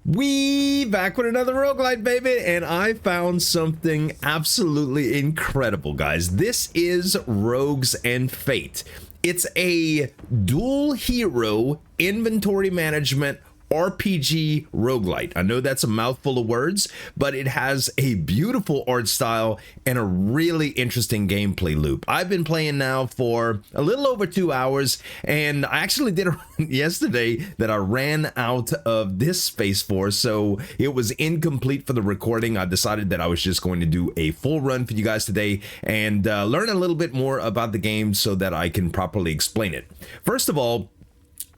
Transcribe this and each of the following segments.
We back with another roguelite, baby, and I found something absolutely incredible, guys. This is Rogues and Fate. It's a dual hero inventory management RPG roguelite. I know that's a mouthful of words, but it has a beautiful art style and a really interesting gameplay loop. I've been playing now for a little over 2 hours, and I actually did a run yesterday that I ran out of this space for, so it was incomplete for the recording. I decided that I was just going to do a full run for you guys today and learn a little bit more about the game so that I can properly explain it. First of all,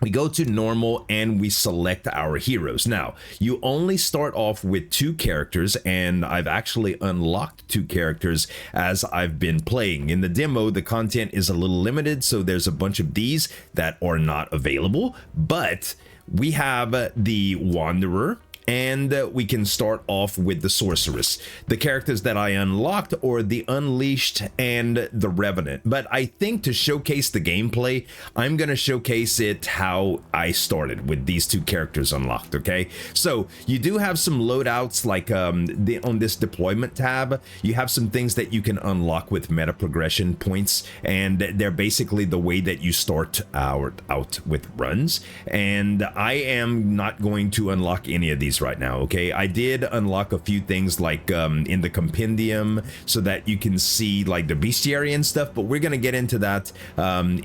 we go to normal and we select our heroes. Now, you only start off with 2 characters, and I've actually unlocked 2 characters as I've been playing. In the demo, the content is a little limited, so there's a bunch of these that are not available, but we have the Wanderer, and we can start off with the Sorceress. The characters that I unlocked are the Unleashed and the Revenant. But I think to showcase the gameplay, I'm going to showcase it how I started with these 2 characters unlocked, okay? So you do have some loadouts, like on this deployment tab, you have some things that you can unlock with meta progression points, and they're basically the way that you start out with runs. And I am not going to unlock any of these right now, okay? I did unlock a few things like in the compendium so that you can see like the bestiary and stuff, but we're gonna get into that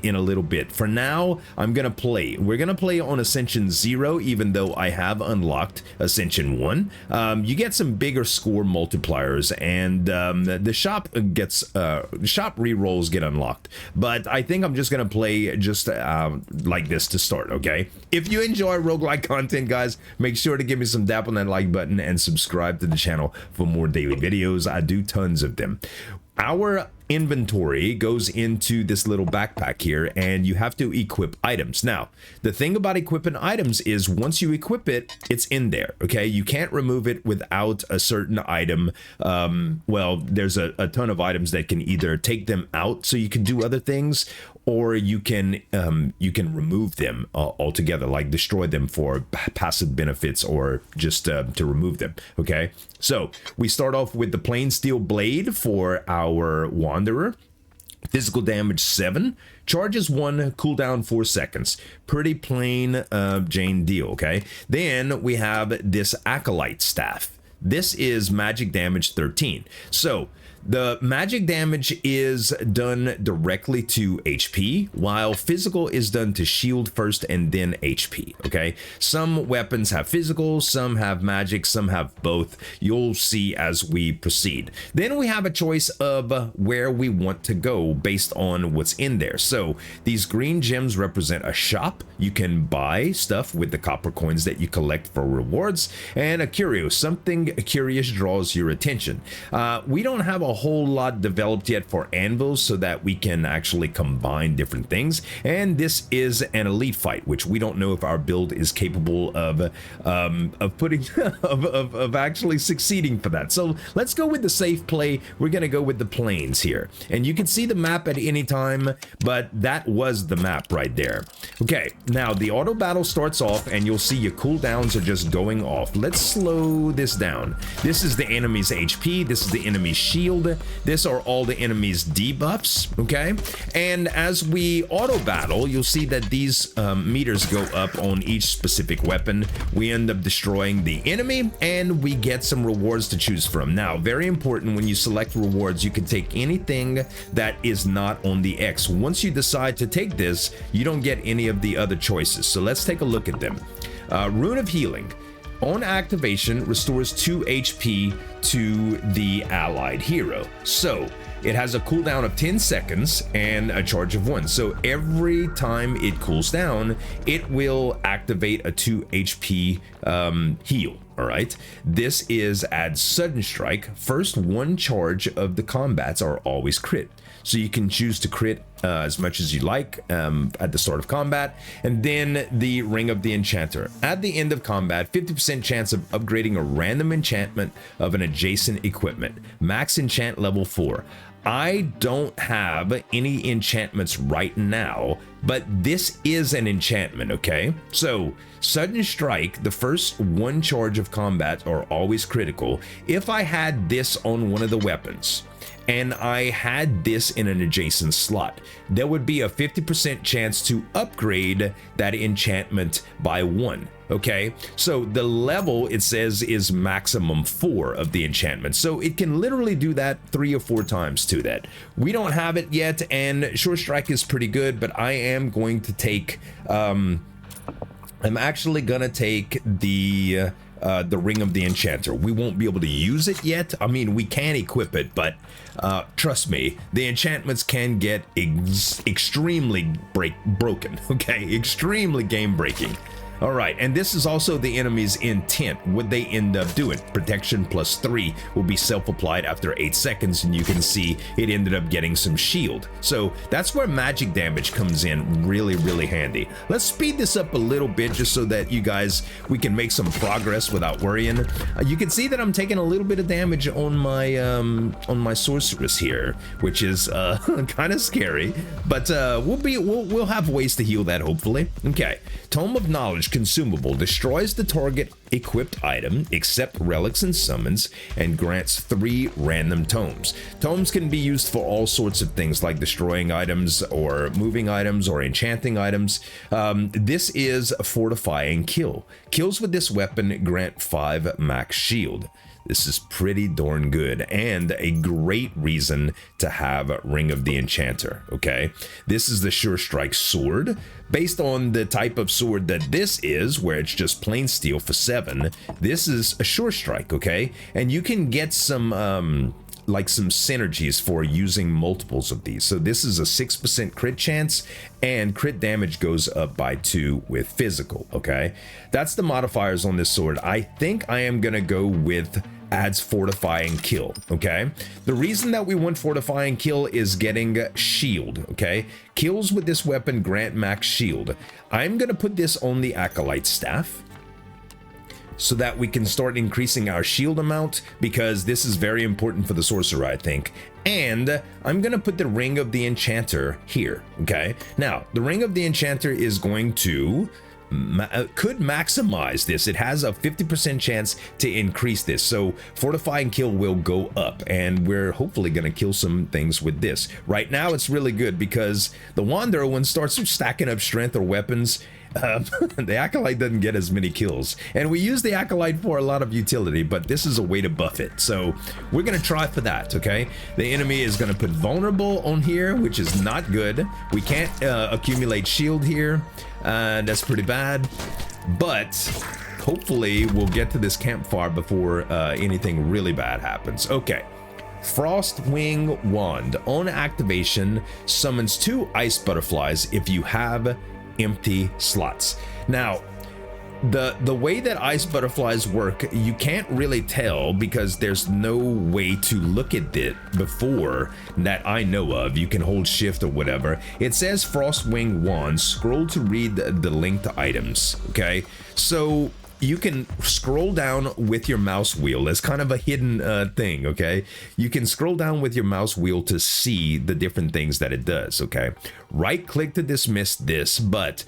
in a little bit. For now, we're gonna play on Ascension 0, even though I have unlocked Ascension 1. You get some bigger score multipliers, and the shop rerolls get unlocked, but I think I'm just gonna play just like this to start, okay? If you enjoy roguelike content, guys, make sure to give me some dap on that like button and subscribe to the channel for more daily videos. I do tons of them. Our inventory goes into this little backpack here, and you have to equip items. Now, the thing about equipping items is once you equip it, it's in there, okay? You can't remove it without a certain item. Well, there's a ton of items that can either take them out so you can do other things, or you can remove them altogether, like destroy them for passive benefits, or just to remove them, okay? So we start off with the plain steel blade for our Wanderer. Physical damage 7, charges 1, cooldown 4 seconds. Pretty plain Jane deal, okay? Then we have this Acolyte staff. This is magic damage 13. So the magic damage is done directly to HP, while physical is done to shield first and then HP, okay? Some weapons have physical, some have magic, some have both. You'll see as we proceed. Then we have a choice of where we want to go based on what's in there. So these green gems represent a shop. You can buy stuff with the copper coins that you collect for rewards. And a curio, something curious draws your attention. We don't have a whole lot developed yet for anvils so that we can actually combine different things, and this is an elite fight, which we don't know if our build is capable of putting of actually succeeding for that. So let's go with the safe play. We're gonna go with the plains here, and you can see the map at any time, but that was the map right there. Okay, now the auto battle starts off, and you'll see your cooldowns are just going off. Let's slow this down. This is the enemy's HP, this is the enemy's shield, this are all the enemy's debuffs, okay? And as we auto battle, you'll see that these meters go up on each specific weapon. We end up destroying the enemy, and we get some rewards to choose from. Now, very important, when you select rewards, you can take anything that is not on the X. Once you decide to take this, you don't get any of the other choices. So let's take a look at them. Rune of Healing. On activation, restores 2 HP to the allied hero. So it has a cooldown of 10 seconds and a charge of 1. So every time it cools down, it will activate a 2 HP heal. All right, this is add sudden strike. First 1 charge of the combats are always crit. So you can choose to crit as much as you like at the start of combat. And then the Ring of the Enchanter. At the end of combat, 50% chance of upgrading a random enchantment of an adjacent equipment. Max enchant level 4. I don't have any enchantments right now, but this is an enchantment, okay? So, Sudden Strike, the first one charge of combat are always critical. If I had this on one of the weapons, and I had this in an adjacent slot, there would be a 50% chance to upgrade that enchantment by 1. Okay, so the level, it says, is maximum 4 of the enchantment, so it can literally do that 3 or 4 times to that. We don't have it yet, and Short Strike is pretty good, but I am going to take I'm actually gonna take the Ring of the Enchanter. We won't be able to use it yet. I mean, we can equip it, but trust me, the enchantments can get extremely broken, okay? Extremely game breaking. All right, and this is also the enemy's intent, what they end up doing. Protection +3 will be self-applied after 8 seconds, and you can see it ended up getting some shield. So that's where magic damage comes in really, really handy. Let's speed this up a little bit just so that you guys, we can make some progress without worrying. You can see that I'm taking a little bit of damage on my sorceress here, which is kind of scary, but we'll have ways to heal that hopefully. Okay, Tome of Knowledge consumable destroys the target equipped item except relics and summons and grants 3 random tomes. Tomes can be used for all sorts of things like destroying items or moving items or enchanting items. This is fortifying kill. Kills with this weapon grant 5 max shield. This is pretty darn good and a great reason to have Ring of the Enchanter, okay? This is the Sure Strike sword. Based on the type of sword that this is, where it's just plain steel for 7, this is a Sure Strike, okay? And you can get some like some synergies for using multiples of these. So this is a 6% crit chance, and crit damage goes up by 2 with physical, okay? That's the modifiers on this sword. I think I am gonna go with adds fortifying kill, okay? The reason that we want fortifying kill is getting shield, okay? Kills with this weapon grant max shield. I'm gonna put this on the Acolyte staff so that we can start increasing our shield amount, because this is very important for the sorcerer, I think. And I'm gonna put the Ring of the Enchanter here, okay? Now, the Ring of the Enchanter is going to could maximize this. It has a 50% chance to increase this, so fortifying kill will go up, and we're hopefully gonna kill some things with this. Right now it's really good because the Wanderer, when starts stacking up strength or weapons, the Acolyte doesn't get as many kills, and we use the Acolyte for a lot of utility, but this is a way to buff it, so we're gonna try for that, okay? The enemy is gonna put vulnerable on here, which is not good. We can't accumulate shield here. That's pretty bad, but hopefully we'll get to this campfire before anything really bad happens. Okay, Frostwing Wand on activation summons 2 ice butterflies if you have empty slots. Now, the way that ice butterflies work, you can't really tell because there's no way to look at it before that I know of. You can hold shift or whatever. It says Frostwing Wand, scroll to read the linked items, okay? So you can scroll down with your mouse wheel. It's kind of a hidden thing, okay? You can scroll down with your mouse wheel to see the different things that it does, okay? Right click to dismiss this, but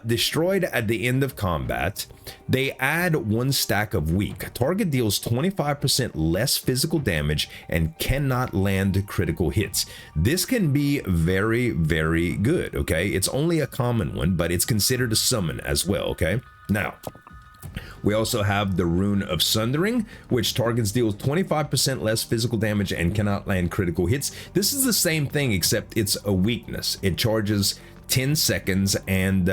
destroyed at the end of combat, they add 1 stack of weak. Target deals 25% less physical damage and cannot land critical hits. This can be very, very good, okay? It's only a common one, but it's considered a summon as well, okay? Now, we also have the Rune of Sundering, which targets deals 25% less physical damage and cannot land critical hits. This is the same thing, except it's a weakness. It charges 10 seconds, and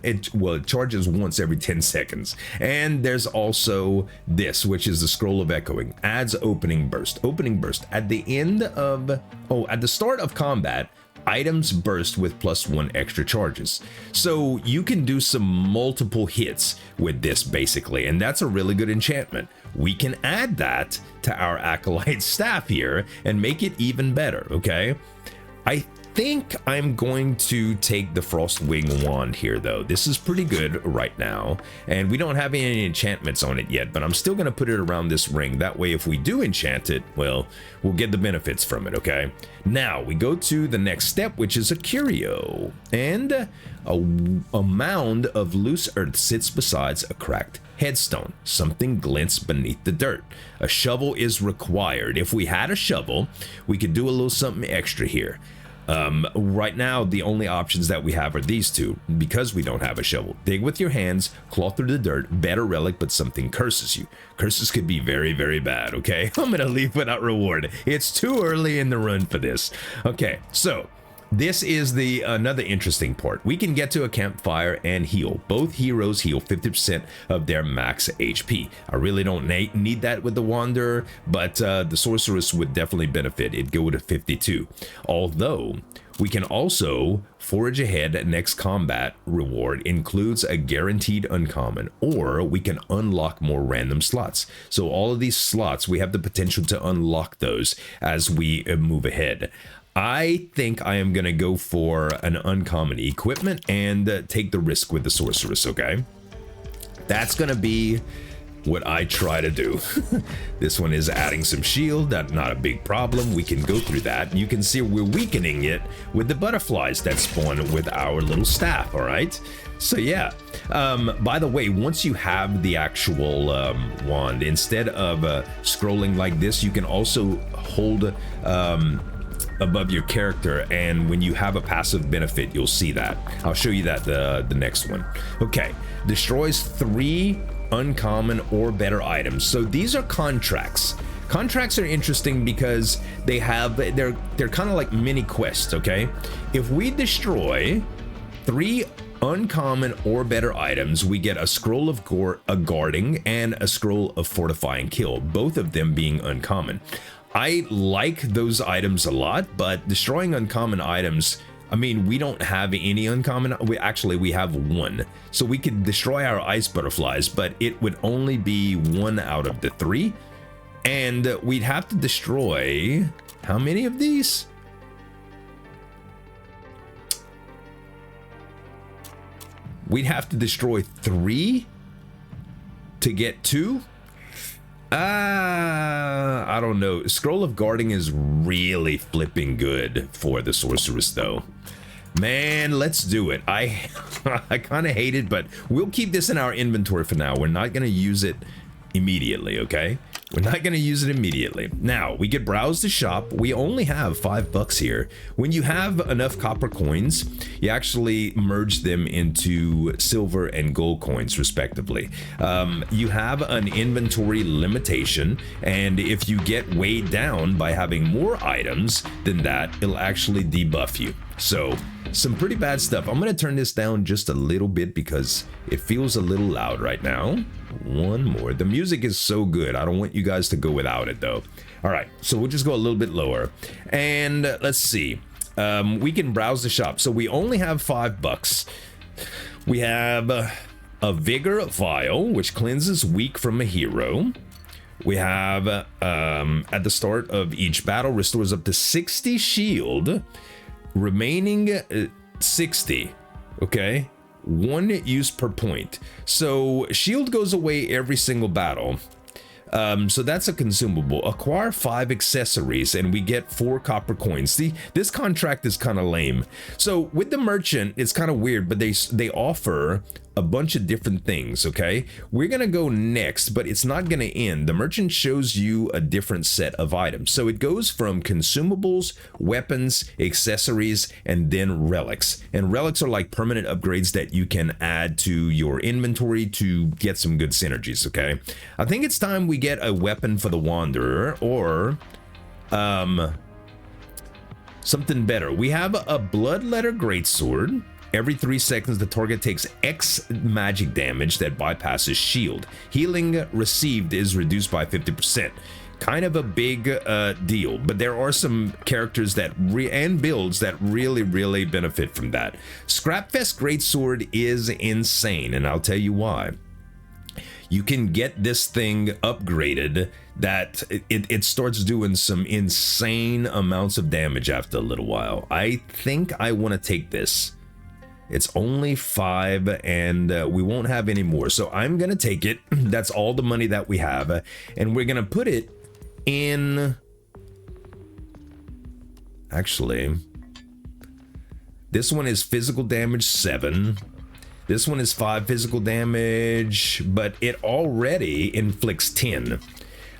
it charges once every 10 seconds. And there's also this, which is the Scroll of Echoing, adds Opening Burst. Opening Burst at the end of, at the start of combat, items burst with +1 extra charges. So you can do some multiple hits with this basically, and that's a really good enchantment. We can add that to our Acolyte staff here and make it even better, okay? I think I'm going to take the Frostwing Wand here, though. This is pretty good right now, and we don't have any enchantments on it yet, but I'm still going to put it around this ring. That way, if we do enchant it, well, we'll get the benefits from it, okay? Now, we go to the next step, which is a curio, and a mound of loose earth sits beside a cracked headstone. Something glints beneath the dirt. A shovel is required. If we had a shovel, we could do a little something extra here. Right now, the only options that we have are these two, because we don't have a shovel. Dig with your hands, claw through the dirt, better relic, but something curses you. Curses could be very, very bad, okay? I'm gonna leave without reward. It's too early in the run for this. Okay, so this is another interesting part. We can get to a campfire and heal. Both heroes heal 50% of their max HP. I really don't need that with the Wanderer, but the Sorceress would definitely benefit. It'd go to 52. Although, we can also forage ahead. Next combat reward includes a guaranteed uncommon, or we can unlock more random slots. So all of these slots, we have the potential to unlock those as we move ahead. I think I am going to go for an uncommon equipment and take the risk with the Sorceress, okay? That's going to be what I try to do. This one is adding some shield. That's not a big problem. We can go through that. You can see we're weakening it with the butterflies that spawn with our little staff, all right? So yeah, by the way, once you have the actual wand, instead of scrolling like this, you can also hold above your character, and when you have a passive benefit, you'll see that. I'll show you that the next one. Okay, destroys 3 uncommon or better items. So these are contracts. Contracts are interesting because they're kind of like mini quests, okay? If we destroy 3 uncommon or better items, we get a scroll of guarding and a scroll of fortifying kill, both of them being uncommon. I like those items a lot, but destroying uncommon items, I mean, we don't have any uncommon. We have 1. So we could destroy our ice butterflies, but it would only be 1 out of the 3. And we'd have to destroy how many of these? We'd have to destroy 3 to get 2. I don't know. Scroll of Guarding is really flipping good for the Sorceress, though. Man, let's do it. I kind of hate it, but we'll keep this in our inventory for now. We're not going to use it immediately, okay? We're not going to use it immediately. Now, we could browse the shop. We only have $5 here. When you have enough copper coins, you actually merge them into silver and gold coins, respectively. You have an inventory limitation, and if you get weighed down by having more items than that, it'll actually debuff you. So, some pretty bad stuff. I'm going to turn this down just a little bit because it feels a little loud right now. One more. The music is so good. I don't want you guys to go without it, though. All right, so we'll just go a little bit lower. And let's see. We can browse the shop. So we only have $5. We have a Vigor Vial, which cleanses weak from a hero. We have, at the start of each battle, restores up to 60 shield. Remaining 60, okay? 1 use per point. So shield goes away every single battle. So that's a consumable. Acquire 5 accessories and we get 4 copper coins. See, this contract is kind of lame. So with the merchant, it's kind of weird, but they offer a bunch of different things, okay? We're gonna go next, but it's not gonna end. The merchant shows you a different set of items. So it goes from consumables, weapons, accessories, and then relics. And relics are like permanent upgrades that you can add to your inventory to get some good synergies, okay? I think it's time we get a weapon for the Wanderer, or something better. We have a Bloodletter Great Sword. Every 3 seconds, the target takes X magic damage that bypasses shield. Healing received is reduced by 50%. Kind of a big deal, but there are some characters that and builds that really benefit from that. Scrapfest Great Sword is insane, and I'll tell you why. you can get this thing upgraded that it starts doing some insane amounts of damage after a little while. I think I want to take this. It's only 5 and we won't have any more. So I'm going to take it. That's all the money that we have. And we're going to put it in... Actually, this one is physical damage 7. This one is 5 physical damage, but it already inflicts 10.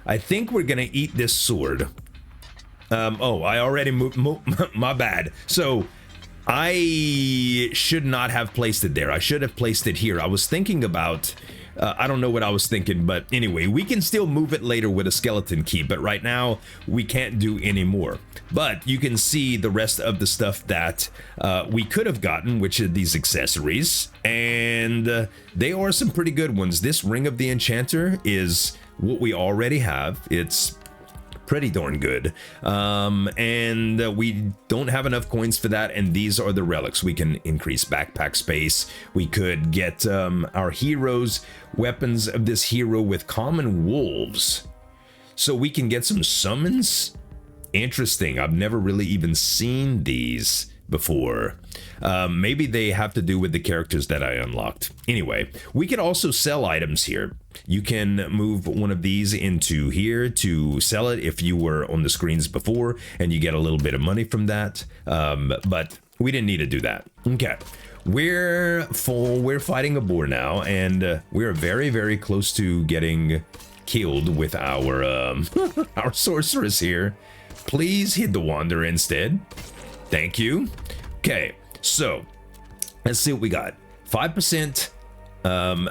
I think we're going to eat this sword. Oh, I already moved. My bad. So... I should not have placed it there. I should have placed it here. I was thinking about, I don't know what I was thinking, but anyway, we can still move it later with a skeleton key, but right now we can't do any more. But you can see the rest of the stuff that we could have gotten, which are these accessories, and they are some pretty good ones. This Ring of the Enchanter is what we already have. It's pretty darn good, and we don't have enough coins for that, and these are the relics. We can increase backpack space. We could get our heroes weapons of this hero with common wolves, so we can get some summons. Interesting. I've never really even seen these before. Maybe they have to do with the characters that I unlocked. Anyway, we can also sell items here. You can move one of these into here to sell it if you were on the screens before, and you get a little bit of money from that. But we didn't need to do that. Okay, we're fighting a boar now, and we're very, very close to getting killed with our our sorceress here. Please hit the wanderer instead. Thank you. Okay, so let's see what we got. 5%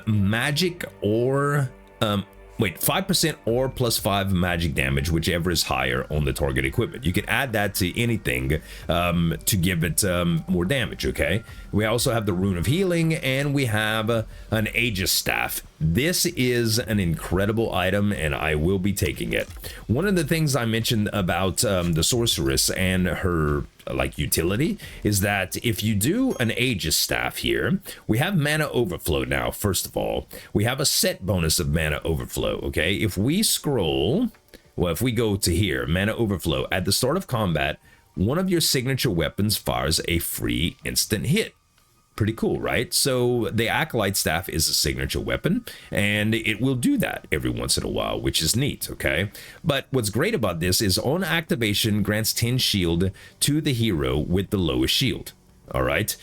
magic or 5% or plus 5 magic damage, whichever is higher on the target equipment. You can add that to anything to give it more damage, okay? We also have the Rune of Healing, and we have an Aegis Staff. This is an incredible item, and I will be taking it. One of the things I mentioned about the sorceress and her utility is that if you do an Aegis Staff here, we have mana overflow now. First of all, we have a set bonus of mana overflow. Okay, if we scroll, well, if we go to here, mana overflow, at the start of combat, one of your signature weapons fires a free instant hit. Pretty cool, right? So the Acolyte Staff is a signature weapon, and it will do that every once in a while, which is neat, okay? But what's great about this is on activation grants 10 shield to the hero with the lowest shield, all right?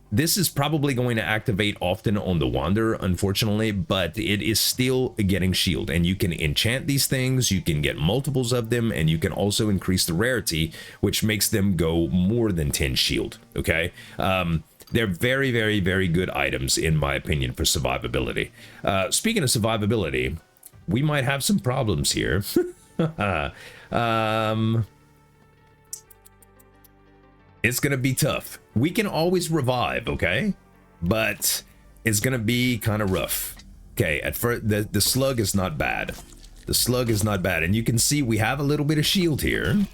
This is probably going to activate often on the Wanderer, unfortunately, but it is still getting shield, and you can enchant these things, you can get multiples of them, and you can also increase the rarity, which makes them go more than 10 shield, okay? They're very, very, very good items, in my opinion, for survivability. Speaking of survivability, we might have some problems here. It's gonna be tough. We can always revive, okay? But it's gonna be kind of rough. Okay, at first, the slug is not bad. The slug is not bad, and you can see we have a little bit of shield here.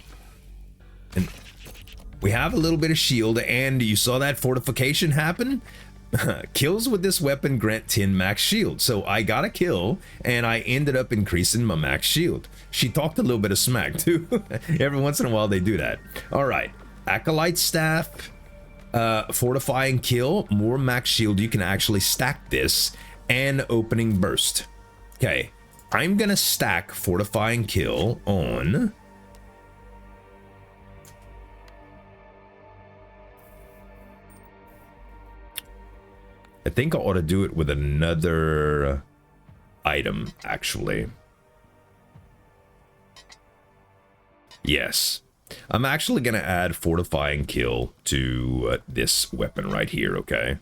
And we have a little bit of shield, and you saw that fortification happen? Kills with this weapon grant 10 max shield. So I got a kill, and I ended up increasing my max shield. She talked a little bit of smack, too. Every once in a while, they do that. All right. Acolyte Staff, fortifying kill, more max shield. You can actually stack this, and opening burst. Okay, I'm gonna stack fortifying kill on I think I ought to do it with another item, actually. Yes. I'm actually going to add Fortifying Kill to this weapon right here, okay?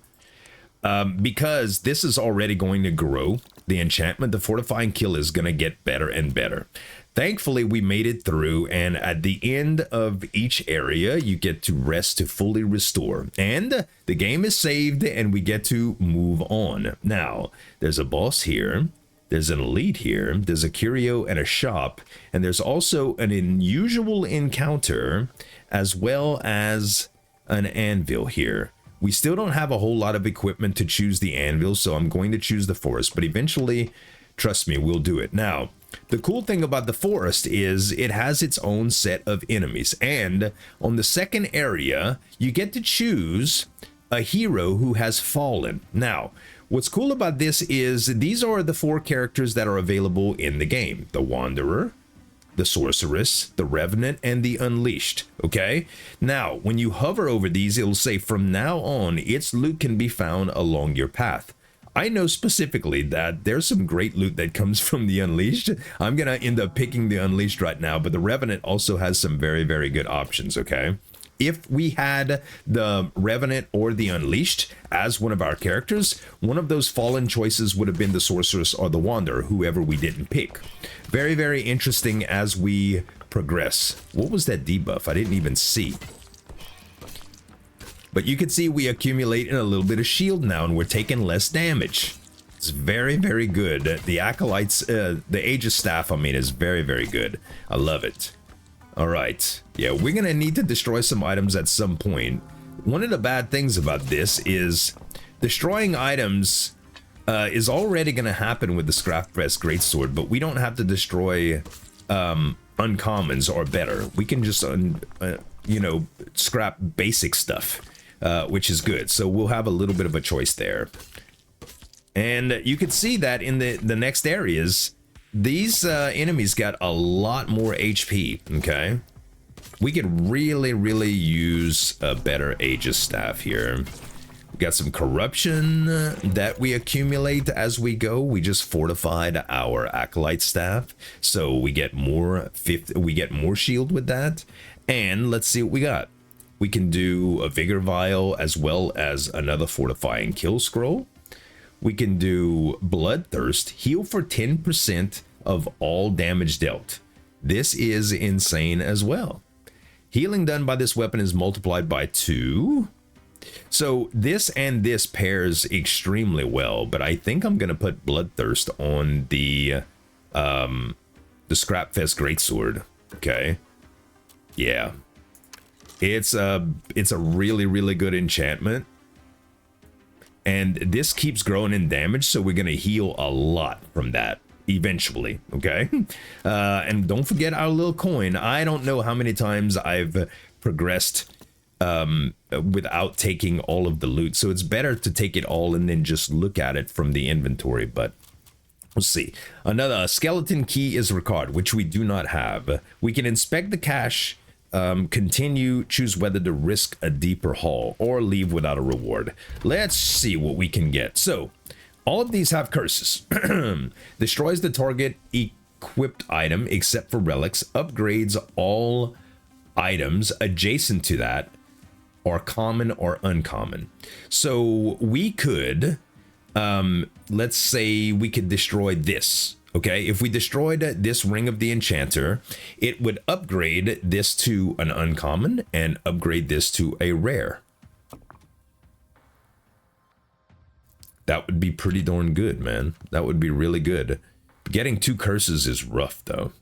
Because this is already going to grow the enchantment, the Fortifying Kill is going to get better and better. Thankfully, we made it through, and at the end of each area, you get to rest to fully restore. And the game is saved, and we get to move on. Now, there's a boss here. There's an elite here, there's a curio and a shop, and there's also an unusual encounter, as well as an anvil here. We still don't have a whole lot of equipment to choose the anvil, so I'm going to choose the forest, but eventually, trust me, we'll do it. Now, the cool thing about the forest is it has its own set of enemies, and on the second area, you get to choose a hero who has fallen. Now, what's cool about this is these are the 4 characters that are available in the game: the Wanderer, the Sorceress, the Revenant, and the Unleashed. Okay, now when you hover over these, it'll say from now on its loot can be found along your path. I know specifically that there's some great loot that comes from the Unleashed. I'm gonna end up picking the Unleashed right now, but the Revenant also has some very, very good options. Okay, if we had the Revenant or the Unleashed as one of our characters, one of those fallen choices would have been the Sorceress or the Wanderer, whoever we didn't pick. Very, very interesting as we progress. What was that debuff? I didn't even see. But you can see we accumulate in a little bit of shield now, and we're taking less damage. It's very, very good. The Acolytes, the Aegis Staff, I mean, is very, very good. I love it. All right. Yeah, we're going to need to destroy some items at some point. One of the bad things about this is destroying items is already going to happen with the Scrapfest Great Sword, but we don't have to destroy uncommons or better. We can just, you know, scrap basic stuff, which is good. So we'll have a little bit of a choice there. And you can see that in the next areas, these enemies got a lot more HP, okay? We could really, really use a better Aegis Staff here. We got some corruption that we accumulate as we go. We just fortified our Acolyte Staff, so we get more shield with that. And let's see what we got. We can do a Vigor Vial as well as another fortifying kill scroll. We can do Bloodthirst, heal for 10% of all damage dealt. This is insane as well. Healing done by this weapon is multiplied by 2. So this and this pairs extremely well, but I think I'm gonna put Bloodthirst on the Scrapfest Great Sword. Okay, yeah, it's a really, really good enchantment. And this keeps growing in damage, so we're going to heal a lot from that eventually, okay? And don't forget our little coin. I don't know how many times I've progressed without taking all of the loot, so it's better to take it all and then just look at it from the inventory, but we'll see. Another skeleton key is required, which we do not have. We can inspect the cache, continue, choose whether to risk a deeper haul or leave without a reward. Let's see what we can get. So all of these have curses. Destroys the target equipped item except for relics, upgrades all items adjacent to that are common or uncommon. So we could let's say we could destroy this. Okay, if we destroyed this Ring of the Enchanter, it would upgrade this to an uncommon and upgrade this to a rare. That would be pretty darn good, man. That would be really good. Getting 2 curses is rough, though.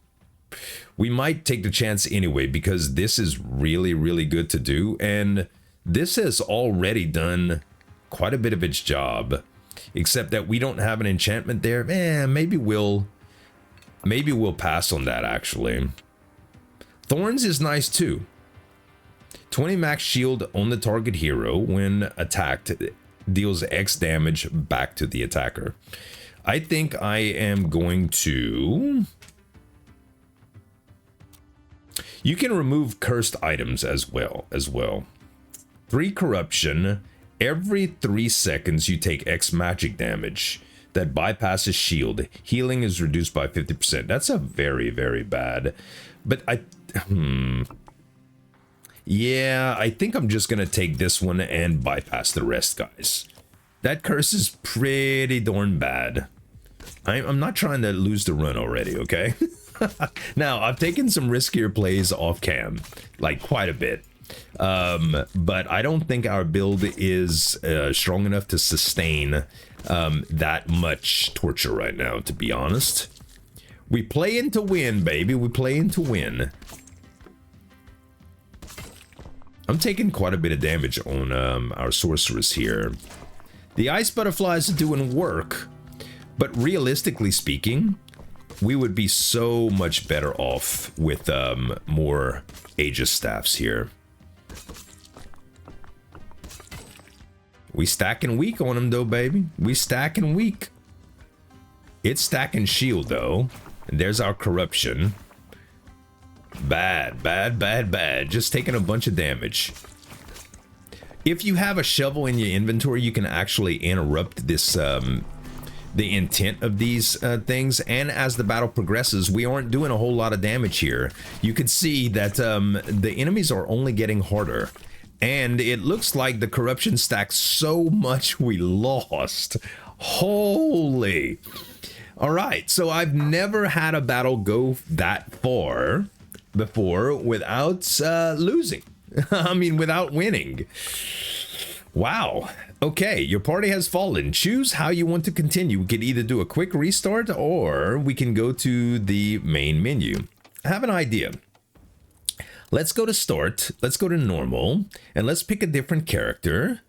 We might take the chance anyway, because this is really, really good to do. And this has already done quite a bit of its job. Except that we don't have an enchantment there. Maybe we'll pass on that, actually. Thorns is nice too. 20 max shield on the target hero when attacked deals X damage back to the attacker. I think I am going to... You can remove cursed items as well. 3 corruption. Every 3 seconds you take X magic damage that bypasses shield. Healing is reduced by 50%. That's a very, very bad. But yeah, I think I'm just gonna take this one and bypass the rest, guys. That curse is pretty darn bad. I'm not trying to lose the run already, okay? Now, I've taken some riskier plays off cam, like quite a bit. But I don't think our build is strong enough to sustain that much torture right now, to be honest. We play in to win, baby. We play in to win. I'm taking quite a bit of damage on our sorceress here. The ice butterflies are doing work, but realistically speaking, we would be so much better off with more Aegis staffs here. We stacking weak on them though, baby. We stacking weak. It's stacking shield though. And there's our corruption. Bad, bad, bad, bad. Just taking a bunch of damage. If you have a shovel in your inventory, you can actually interrupt this, the intent of these things. And as the battle progresses, we aren't doing a whole lot of damage here. You can see that the enemies are only getting harder. And it looks like the corruption stacked so much we lost. Holy. All right, so I've never had a battle go that far before without losing. I mean, without winning. Wow. Okay, your party has fallen. Choose how you want to continue. We can either do a quick restart or we can go to the main menu. I have an idea. Let's go to start. Let's go to normal and let's pick a different character.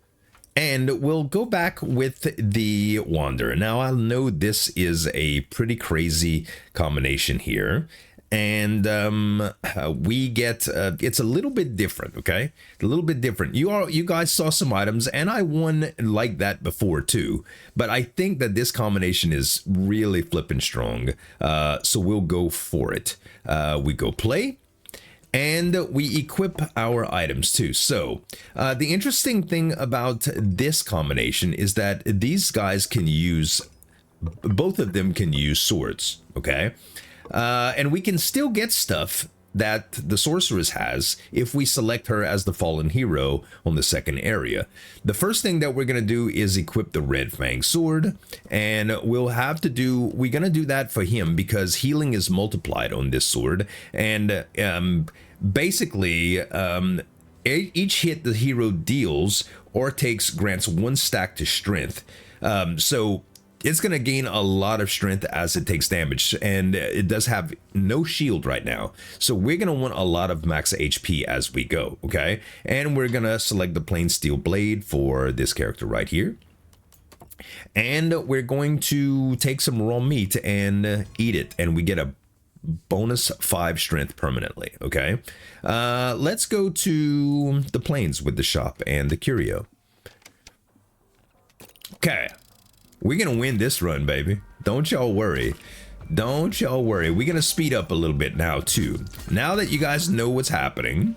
And we'll go back with the Wanderer. Now, I know this is a pretty crazy combination here. And we get, it's a little bit different, okay? A little bit different. You guys saw some items, and I won like that before too. But I think that this combination is really flipping strong. So we'll go for it. We go play. And we equip our items too. So the interesting thing about this combination is that these guys can use, both of them can use swords, okay? And we can still get stuff that the sorceress has if we select her as the fallen hero on the second area. The first thing that we're going to do is equip the Red Fang sword, and we're going to do that for him because healing is multiplied on this sword, and basically each hit the hero deals or takes grants 1 stack to strength. So it's going to gain a lot of strength as it takes damage, and it does have no shield right now. So we're going to want a lot of max HP as we go, okay? And we're going to select the plain steel blade for this character right here. And we're going to take some raw meat and eat it, and we get a bonus 5 strength permanently, okay? Let's go to the plains with the shop and the curio. Okay. We're going to win this run, baby. Don't y'all worry. Don't y'all worry. We're going to speed up a little bit now, too. Now that you guys know what's happening,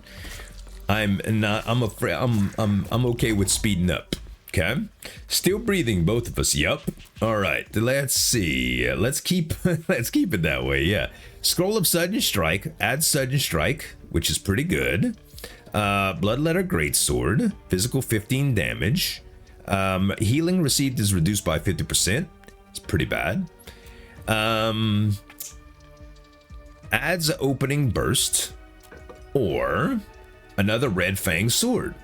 I'm okay with speeding up. Okay? Still breathing, both of us. Yup. All right. Let's see. Let's keep it that way. Yeah. Scroll of Sudden Strike. Add Sudden Strike, which is pretty good. Bloodletter Great Sword. Physical 15 damage. Healing received is reduced by 50%. It's pretty bad. Adds opening burst or another Red Fang sword.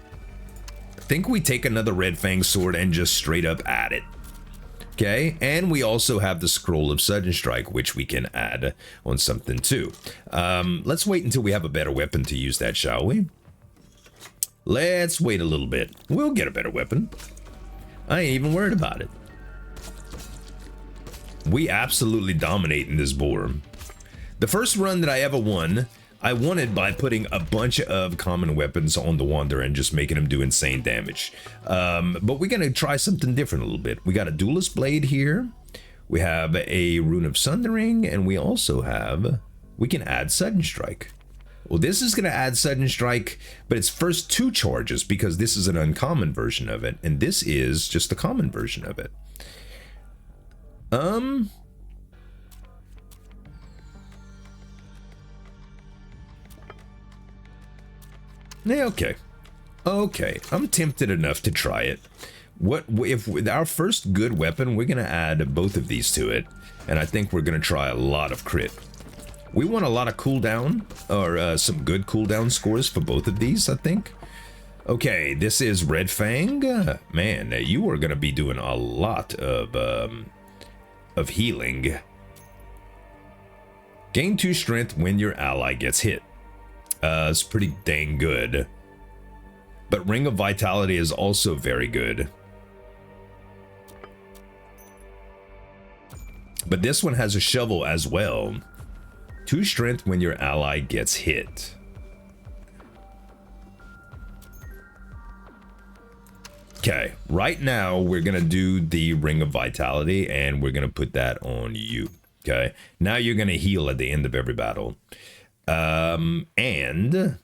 I think we take another Red Fang sword and just straight up add it. Okay, and we also have the Scroll of Sudden Strike, which we can add on something too. Let's wait until we have a better weapon to use that, shall we? Let's wait a little bit. We'll get a better weapon. I ain't even worried about it. We absolutely dominate in this boar. The first run that I ever won, I won it by putting a bunch of common weapons on the Wanderer and just making him do insane damage. But we're going to try something different a little bit. We got a Duelist Blade here. We have a Rune of Sundering, and we also have, we can add Sudden Strike. Well, this is going to add Sudden Strike, but it's first 2 charges because this is an uncommon version of it, and this is just the common version of it. Yeah, okay. Okay, I'm tempted enough to try it. What if with our first good weapon, we're going to add both of these to it, and I think we're going to try a lot of crit. We want a lot of cooldown, or some good cooldown scores for both of these, I think. Okay, this is Red Fang. Man, you are going to be doing a lot of healing. Gain 2 strength when your ally gets hit. It's pretty dang good. But Ring of Vitality is also very good. But this one has a shovel as well. 2 strength when your ally gets hit. Okay, right now we're gonna do the Ring of Vitality and we're gonna put that on you. Okay, now you're gonna heal at the end of every battle. And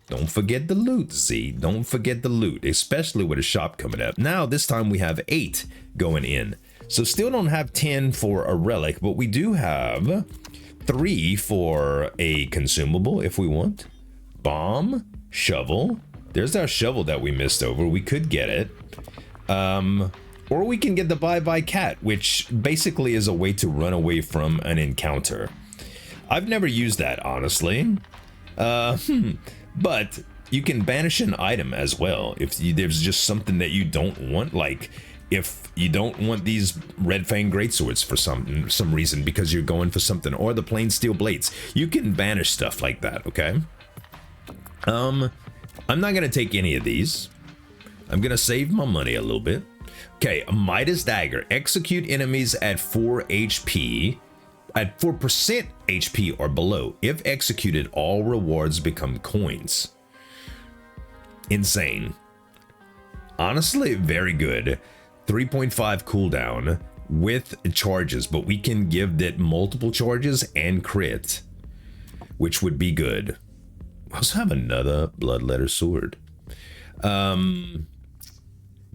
don't forget the loot, Z. Don't forget the loot, especially with a shop coming up. Now this time we have 8 going in. So still don't have 10 for a relic, but we do have 3 for a consumable if we want. Bomb, shovel. There's our shovel that we missed over. We could get it. Or we can get the bye-bye cat, which basically is a way to run away from an encounter. I've never used that, honestly. But you can banish an item as well. If there's just something that you don't want, like if you don't want these red fang greatswords for some reason because you're going for something, or the plain steel blades, you can banish stuff like that, okay? I'm not gonna take any of these. I'm gonna save my money a little bit. Okay, a Midas Dagger. Execute enemies at 4 HP, at 4% HP or below. If executed, all rewards become coins. Insane. Honestly, very good. 3.5 cooldown with charges, but we can give that multiple charges and crit, which would be good. We also have another bloodletter sword.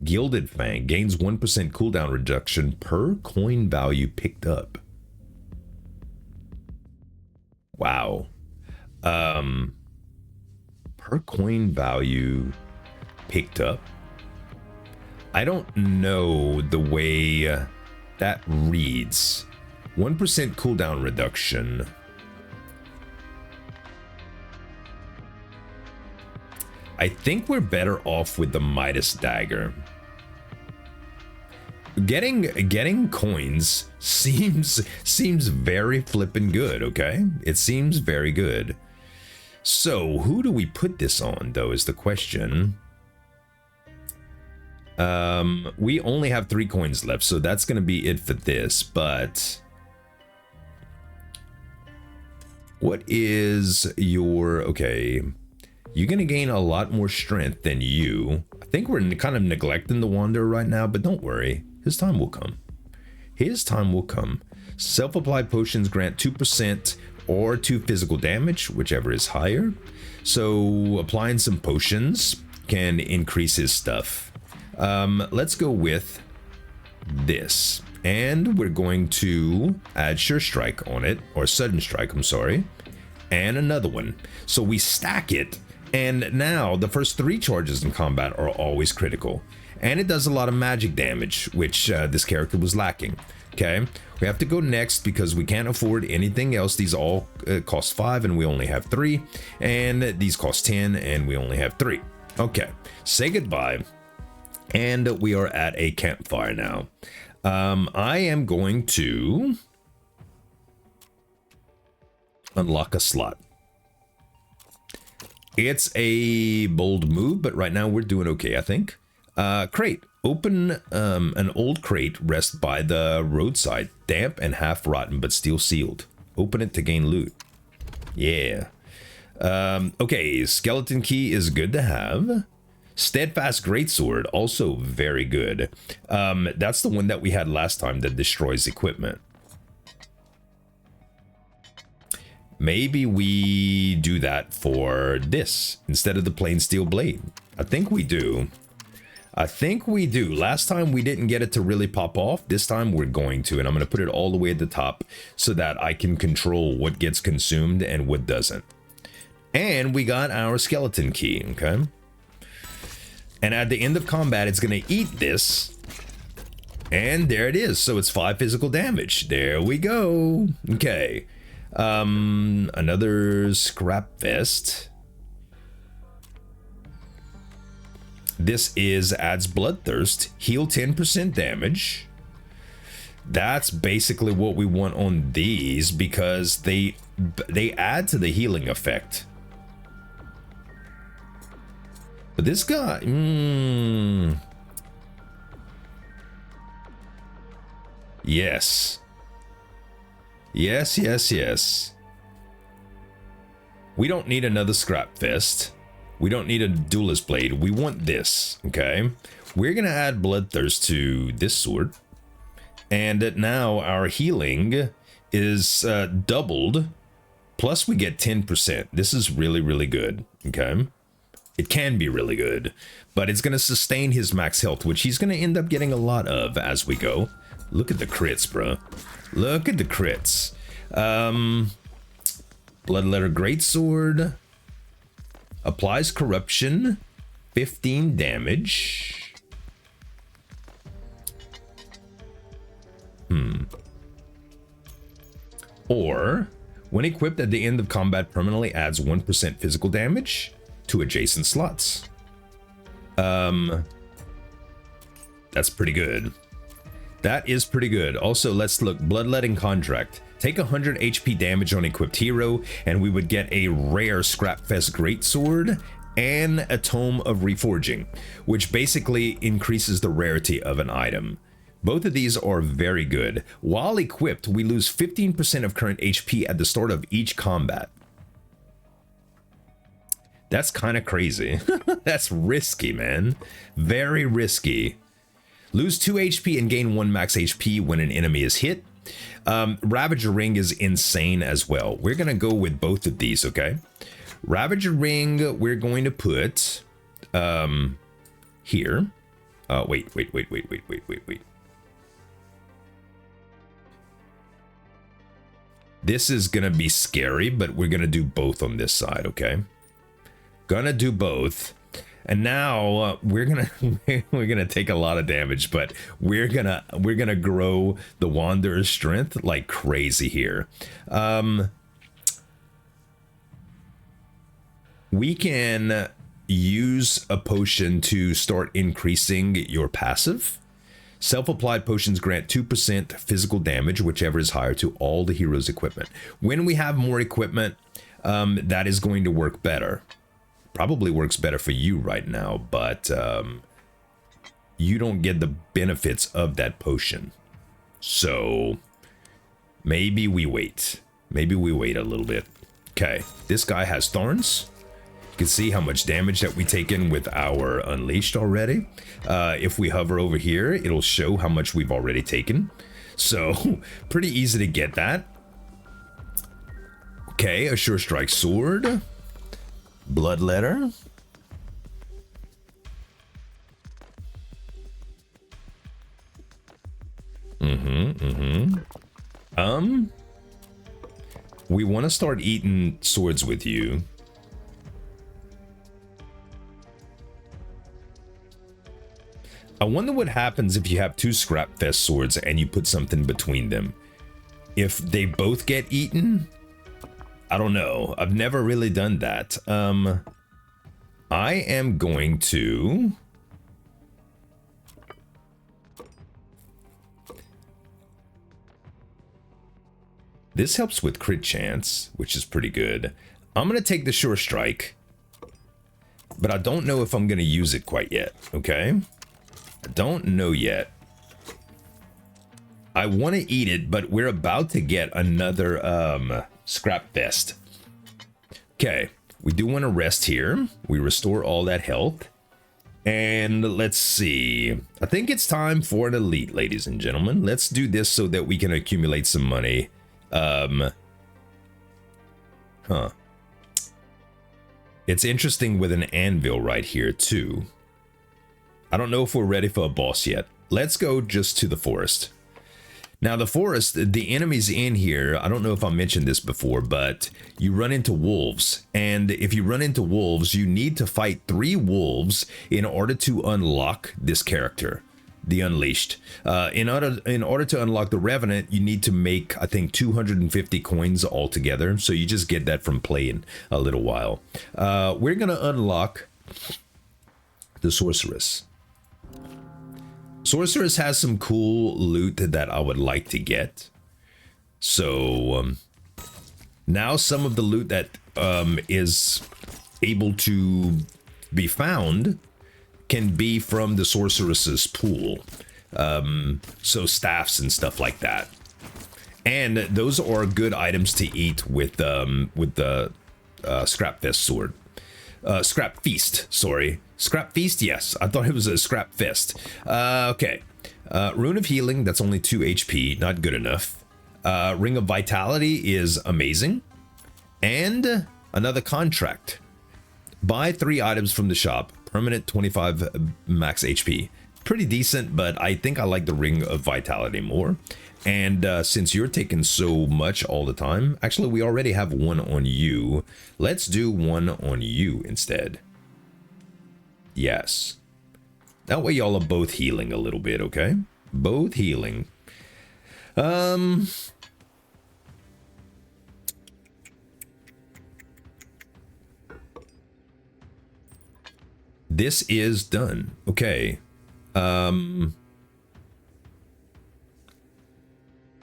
Gilded Fang gains 1% cooldown reduction per coin value picked up. Wow. Per coin value picked up. I don't know the way that reads. 1% cooldown reduction. I think we're better off with the Midas Dagger. Getting coins seems very flippin' good, okay? It seems very good. So who do we put this on, though, is the question. We only have 3 coins left, so that's gonna be it for this, but what is your, okay, you're gonna gain a lot more strength than you. I think we're kind of neglecting the Wanderer right now, but don't worry, his time will come. His time will come. Self-applied potions grant 2% or 2 physical damage, whichever is higher. So applying some potions can increase his stuff. Let's go with this, and we're going to add Sure Strike on it, or Sudden Strike, I'm sorry, and another one. So we stack it, and now the first 3 charges in combat are always critical, and it does a lot of magic damage, which this character was lacking. Okay, we have to go next because we can't afford anything else. These all cost 5 and we only have 3, and these cost 10 and we only have 3. Okay, say goodbye. And we are at a campfire now. I am going to unlock a slot. It's a bold move, but right now we're doing okay, I think. Crate. Open an old crate rest by the roadside. Damp and half rotten, but still sealed. Open it to gain loot. Yeah. Okay, skeleton key is good to have. Steadfast Great Sword, also very good. That's the one that we had last time that destroys equipment. Maybe we do that for this instead of the plain steel blade. I think we do. I think we do. Last time we didn't get it to really pop off. This time we're going to, and I'm going to put it all the way at the top so that I can control what gets consumed and what doesn't. And we got our skeleton key, okay? And at the end of combat, it's going to eat this. And there it is. So it's 5 physical damage. There we go. Okay. Another Scrapfest. This is adds Bloodthirst. Heal 10% damage. That's basically what we want on these because they add to the healing effect. But this guy, yes. Yes, yes, yes. We don't need another Scrapfest. We don't need a duelist blade. We want this, okay? We're gonna add bloodthirst to this sword. And now our healing is doubled. Plus we get 10%. This is really, really good, okay? It can be really good, but it's gonna sustain his max health, which he's gonna end up getting a lot of as we go. Look at the crits, bro. Look at the crits. Bloodletter Great Sword applies corruption, 15 damage. Or when equipped at the end of combat, permanently adds 1% physical damage to adjacent slots. That's pretty good. That is pretty good. Also, let's look. Bloodletting Contract. Take 100 HP damage on equipped hero, and we would get a rare Scrapfest Great Sword and a Tome of Reforging, which basically increases the rarity of an item. Both of these are very good. While equipped, we lose 15% of current HP at the start of each combat. That's kind of crazy. That's risky, man. Very risky. Lose 2 HP and gain 1 max HP when an enemy is hit. Ravager Ring is insane as well. We're going to go with both of these, okay? Ravager Ring, we're going to put here. Wait. This is going to be scary, but we're going to do both on this side, okay? Gonna do both. And now we're gonna take a lot of damage, but we're gonna grow the Wanderer's strength like crazy here. We can use a potion to start increasing your passive. Self-applied potions grant 2% physical damage, whichever is higher, to all the hero's equipment. When we have more equipment, that is going to work better. Probably works better for you right now, but you don't get the benefits of that potion. So maybe we wait. Maybe we wait a little bit. Okay, this guy has thorns. You can see how much damage that we take in with our Unleashed already. If we hover over here, it'll show how much we've already taken. So pretty easy to get that. Okay, a Sure Strike Sword. Bloodletter. We want to start eating swords with you. I wonder what happens if you have 2 Scrapfest swords and you put something between them. If they both get eaten? I don't know. I've never really done that. I am going to... This helps with crit chance, which is pretty good. I'm going to take the Sure Strike, but I don't know if I'm going to use it quite yet, okay? I don't know yet. I want to eat it, but we're about to get another Scrapfest. Okay, we do want to rest here. We restore all that health. And let's see. I think it's time for an elite, ladies and gentlemen. Let's do this so that we can accumulate some money. It's interesting with an anvil right here too. I don't know if we're ready for a boss yet. Let's go just to the forest. Now the forest, the enemies in here, I don't know if I mentioned this before, but you run into wolves. And if you run into wolves, you need to fight 3 wolves in order to unlock this character, the Unleashed. In order to unlock the Revenant, you need to make, I think, 250 coins altogether. So you just get that from playing a little while. We're going to unlock the Sorceress. Sorceress has some cool loot that I would like to get. So now some of the loot that is able to be found can be from the sorceress's pool. So staffs and stuff like that. And those are good items to eat with the Scrapfest sword. Scrap Feast, sorry. Scrap Feast, yes. I thought it was a Scrap Fist. Okay. Rune of Healing, that's only 2 HP, not good enough. Ring of Vitality is amazing. And another contract. Buy 3 items from the shop. Permanent 25 max HP. Pretty decent, but I think I like the Ring of Vitality more. And since you're taking so much all the time, actually we already have one on you. Let's do one on you instead. Yes. That way y'all are both healing a little bit, okay? Both healing. This is done. Okay.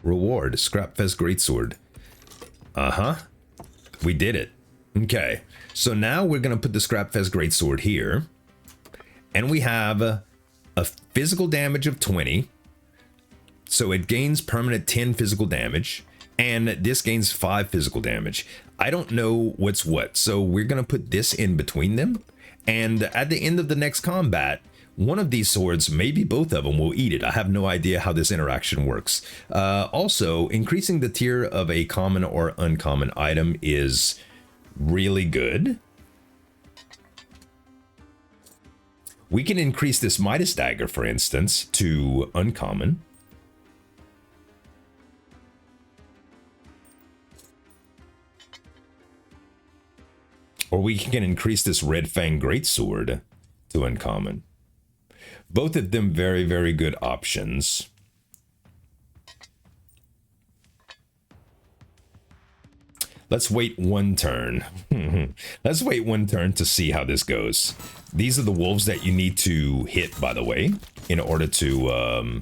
Reward, Scrapfest Great Sword. We did it. Okay. So now we're going to put the Scrapfest Great Sword here. And we have a physical damage of 20. So it gains permanent 10 physical damage. And this gains 5 physical damage. I don't know what's what. So we're going to put this in between them. And at the end of the next combat, one of these swords, maybe both of them, will eat it. I have no idea how this interaction works. Also, increasing the tier of a common or uncommon item is really good. We can increase this Midas Dagger, for instance, to uncommon. Or we can increase this Red Fang Greatsword to uncommon. Both of them very, very good options. Let's wait one turn. Let's wait one turn to see how this goes. These are the wolves that you need to hit, by the way, in order to...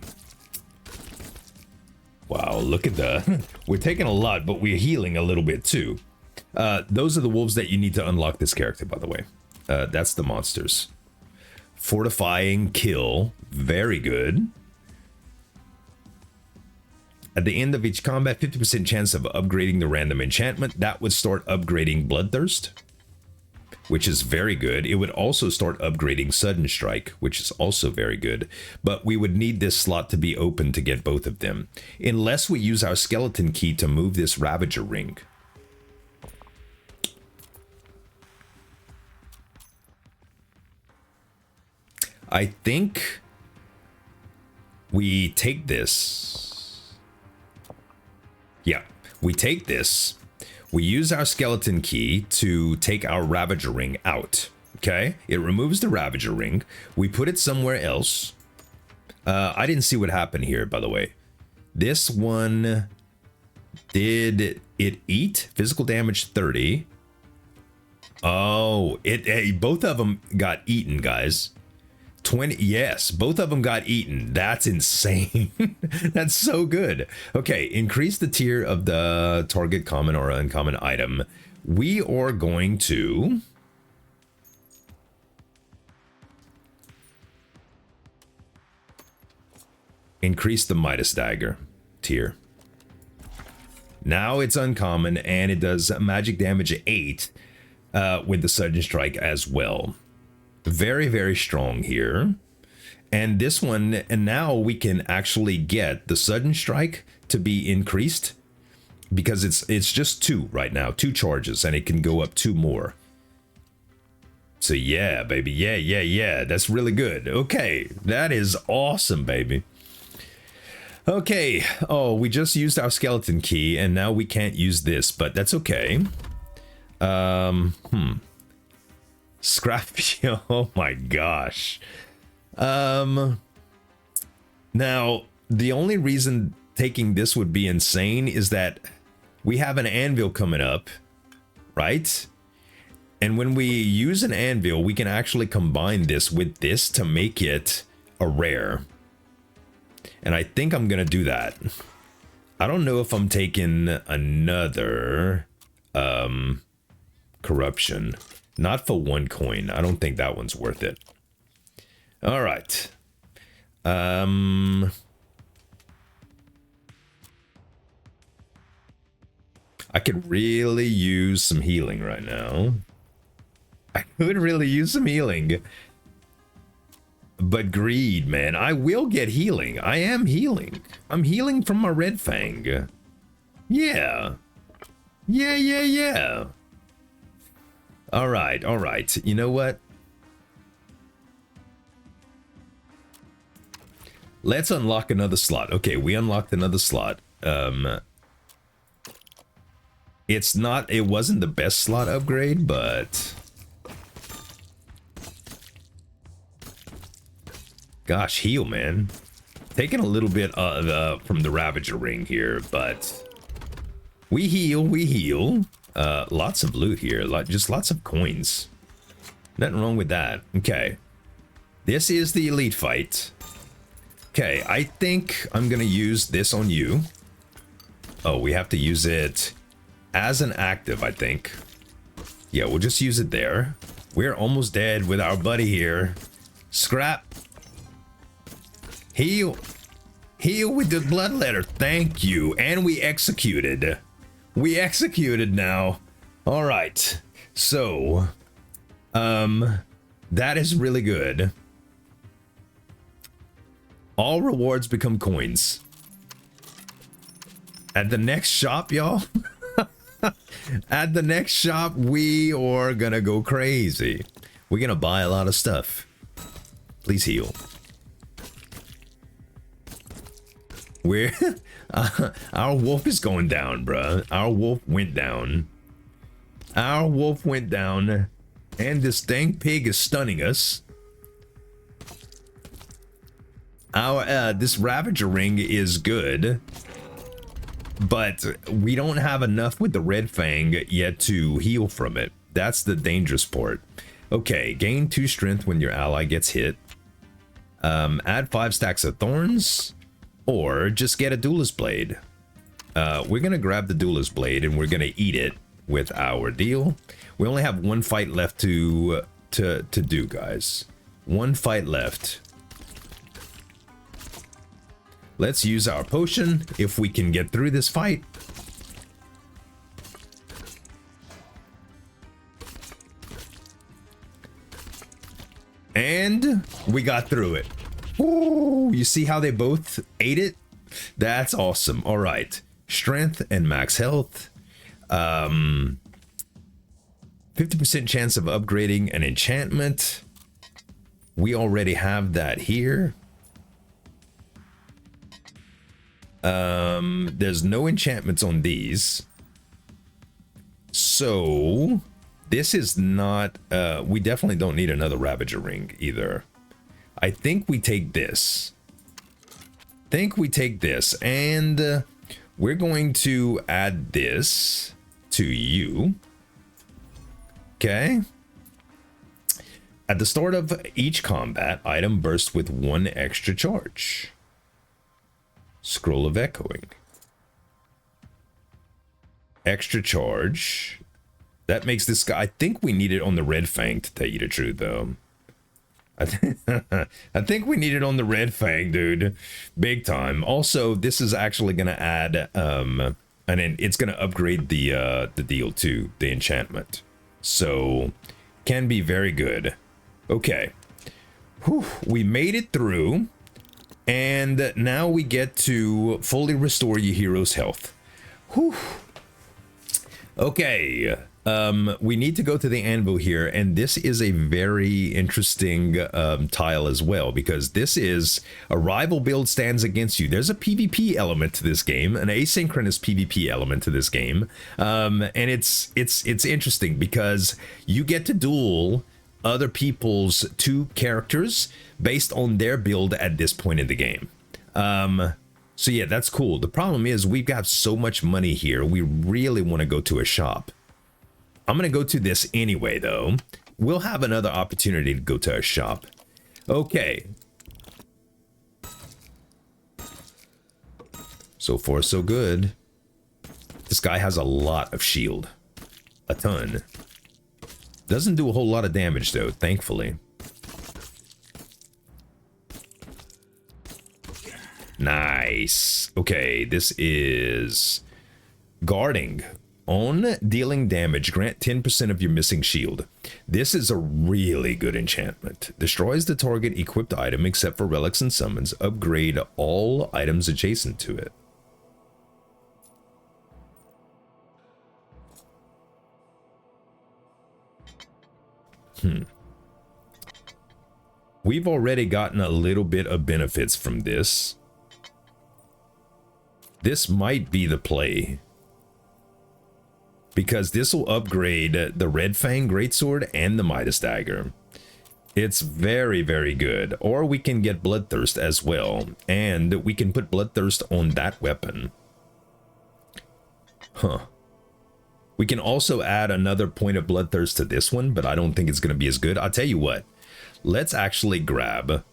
Wow, look at the... We're taking a lot, but we're healing a little bit too. Those are the wolves that you need to unlock this character, by the way. That's the monsters. Fortifying kill, very good. At the end of each combat, 50% chance of upgrading the random enchantment. That would start upgrading Bloodthirst, which is very good. It would also start upgrading Sudden Strike, which is also very good. But we would need this slot to be open to get both of them, unless we use our skeleton key to move this Ravager ring. I think we take this. Yeah, we take this. We use our skeleton key to take our Ravager ring out. Okay, it removes the Ravager ring. We put it somewhere else. I didn't see what happened here, by the way. This one, did it eat? Physical damage 30. Oh, both of them got eaten, guys. 20, yes, both of them got eaten. That's insane. That's so good. Okay, increase the tier of the target common or uncommon item. We are going to increase the Midas Dagger tier. Now it's uncommon and it does magic damage 8 with the Sudden Strike as well. Very, very strong here. And this one, and now we can actually get the Sudden Strike to be increased because it's just 2 right now, 2 charges, and it can go up 2 more. So yeah, baby, yeah, that's really good. Okay, that is awesome, baby. Okay, oh, we just used our skeleton key and now we can't use this, but that's okay. Scrap, oh my gosh. Now, the only reason taking this would be insane is that we have an anvil coming up, right? And when we use an anvil, we can actually combine this with this to make it a rare. And I think I'm gonna do that. I don't know if I'm taking another corruption. Not for 1 coin. I don't think that one's worth it. All right. I could really use some healing right now. I could really use some healing. But greed, man. I will get healing. I am healing. I'm healing from my red fang. Yeah. Yeah. All right. You know what? Let's unlock another slot. Okay, we unlocked another slot. It wasn't the best slot upgrade, but gosh, heal, man. Taking a little bit from the Ravager ring here, but we heal. Lots of loot here, just lots of coins. Nothing wrong with that. Okay, this is the elite fight. Okay, I think I'm gonna use this on you. Oh, we have to use it as an active, I think. Yeah, we'll just use it there. We're almost dead with our buddy here. Scrap. Heal with the bloodletter. Thank you. And we executed. We executed now. All right. So, that is really good. All rewards become coins. At the next shop, y'all. At the next shop, we are gonna go crazy. We're gonna buy a lot of stuff. Please heal. We're our wolf is going down, bruh. Our wolf went down. Our wolf went down, and this dang pig is stunning us. Our this Ravager ring is good, but we don't have enough with the red fang yet to heal from it. That's the dangerous part. Okay, gain 2 strength when your ally gets hit. Add 5 stacks of thorns, or just get a duelist blade. We're gonna grab the duelist blade and we're gonna eat it with our deal. We only have 1 fight left to do, guys. 1 fight left. Let's use our potion if we can get through this fight. And we got through it. Ooh, you see how they both ate it? That's awesome. All right. Strength and max health. 50% chance of upgrading an enchantment. We already have that here. There's no enchantments on these. So this is not, we definitely don't need another Ravager ring either. I think we take this. And we're going to add this to you. Okay. At the start of each combat, item bursts with 1 extra charge. Scroll of Echoing. Extra charge. That makes this guy... I think we need it on the red fang, to tell you the truth, though. I think we need it on the red fang, dude. Big time. Also, this is actually going to add... and then it's going to upgrade the deal, too. The enchantment. So, can be very good. Okay. Whew, we made it through. And now we get to fully restore your hero's health. Whew. Okay, we need to go to the anvil here, and this is a very interesting tile as well, because this is a rival build stands against you. There's a PvP element to this game, an asynchronous PvP element to this game, and it's interesting because you get to duel other people's 2 characters based on their build at this point in the game. So yeah, that's cool. The problem is we've got so much money here. We really want to go to a shop. I'm going to go to this anyway, though. We'll have another opportunity to go to a shop. Okay. So far, so good. This guy has a lot of shield. A ton. Doesn't do a whole lot of damage though, thankfully. Nice. Okay, this is guarding. On dealing damage, grant 10% of your missing shield. This is a really good enchantment. Destroys the target equipped item except for relics and summons. Upgrade all items adjacent to it. We've already gotten a little bit of benefits from this. This might be the play, because this will upgrade the Red Fang Great Sword and the Midas Dagger. It's very, very good. Or we can get Bloodthirst as well, and we can put Bloodthirst on that weapon. Huh. We can also add another point of Bloodthirst to this one, but I don't think it's going to be as good. I'll tell you what. Let's actually grab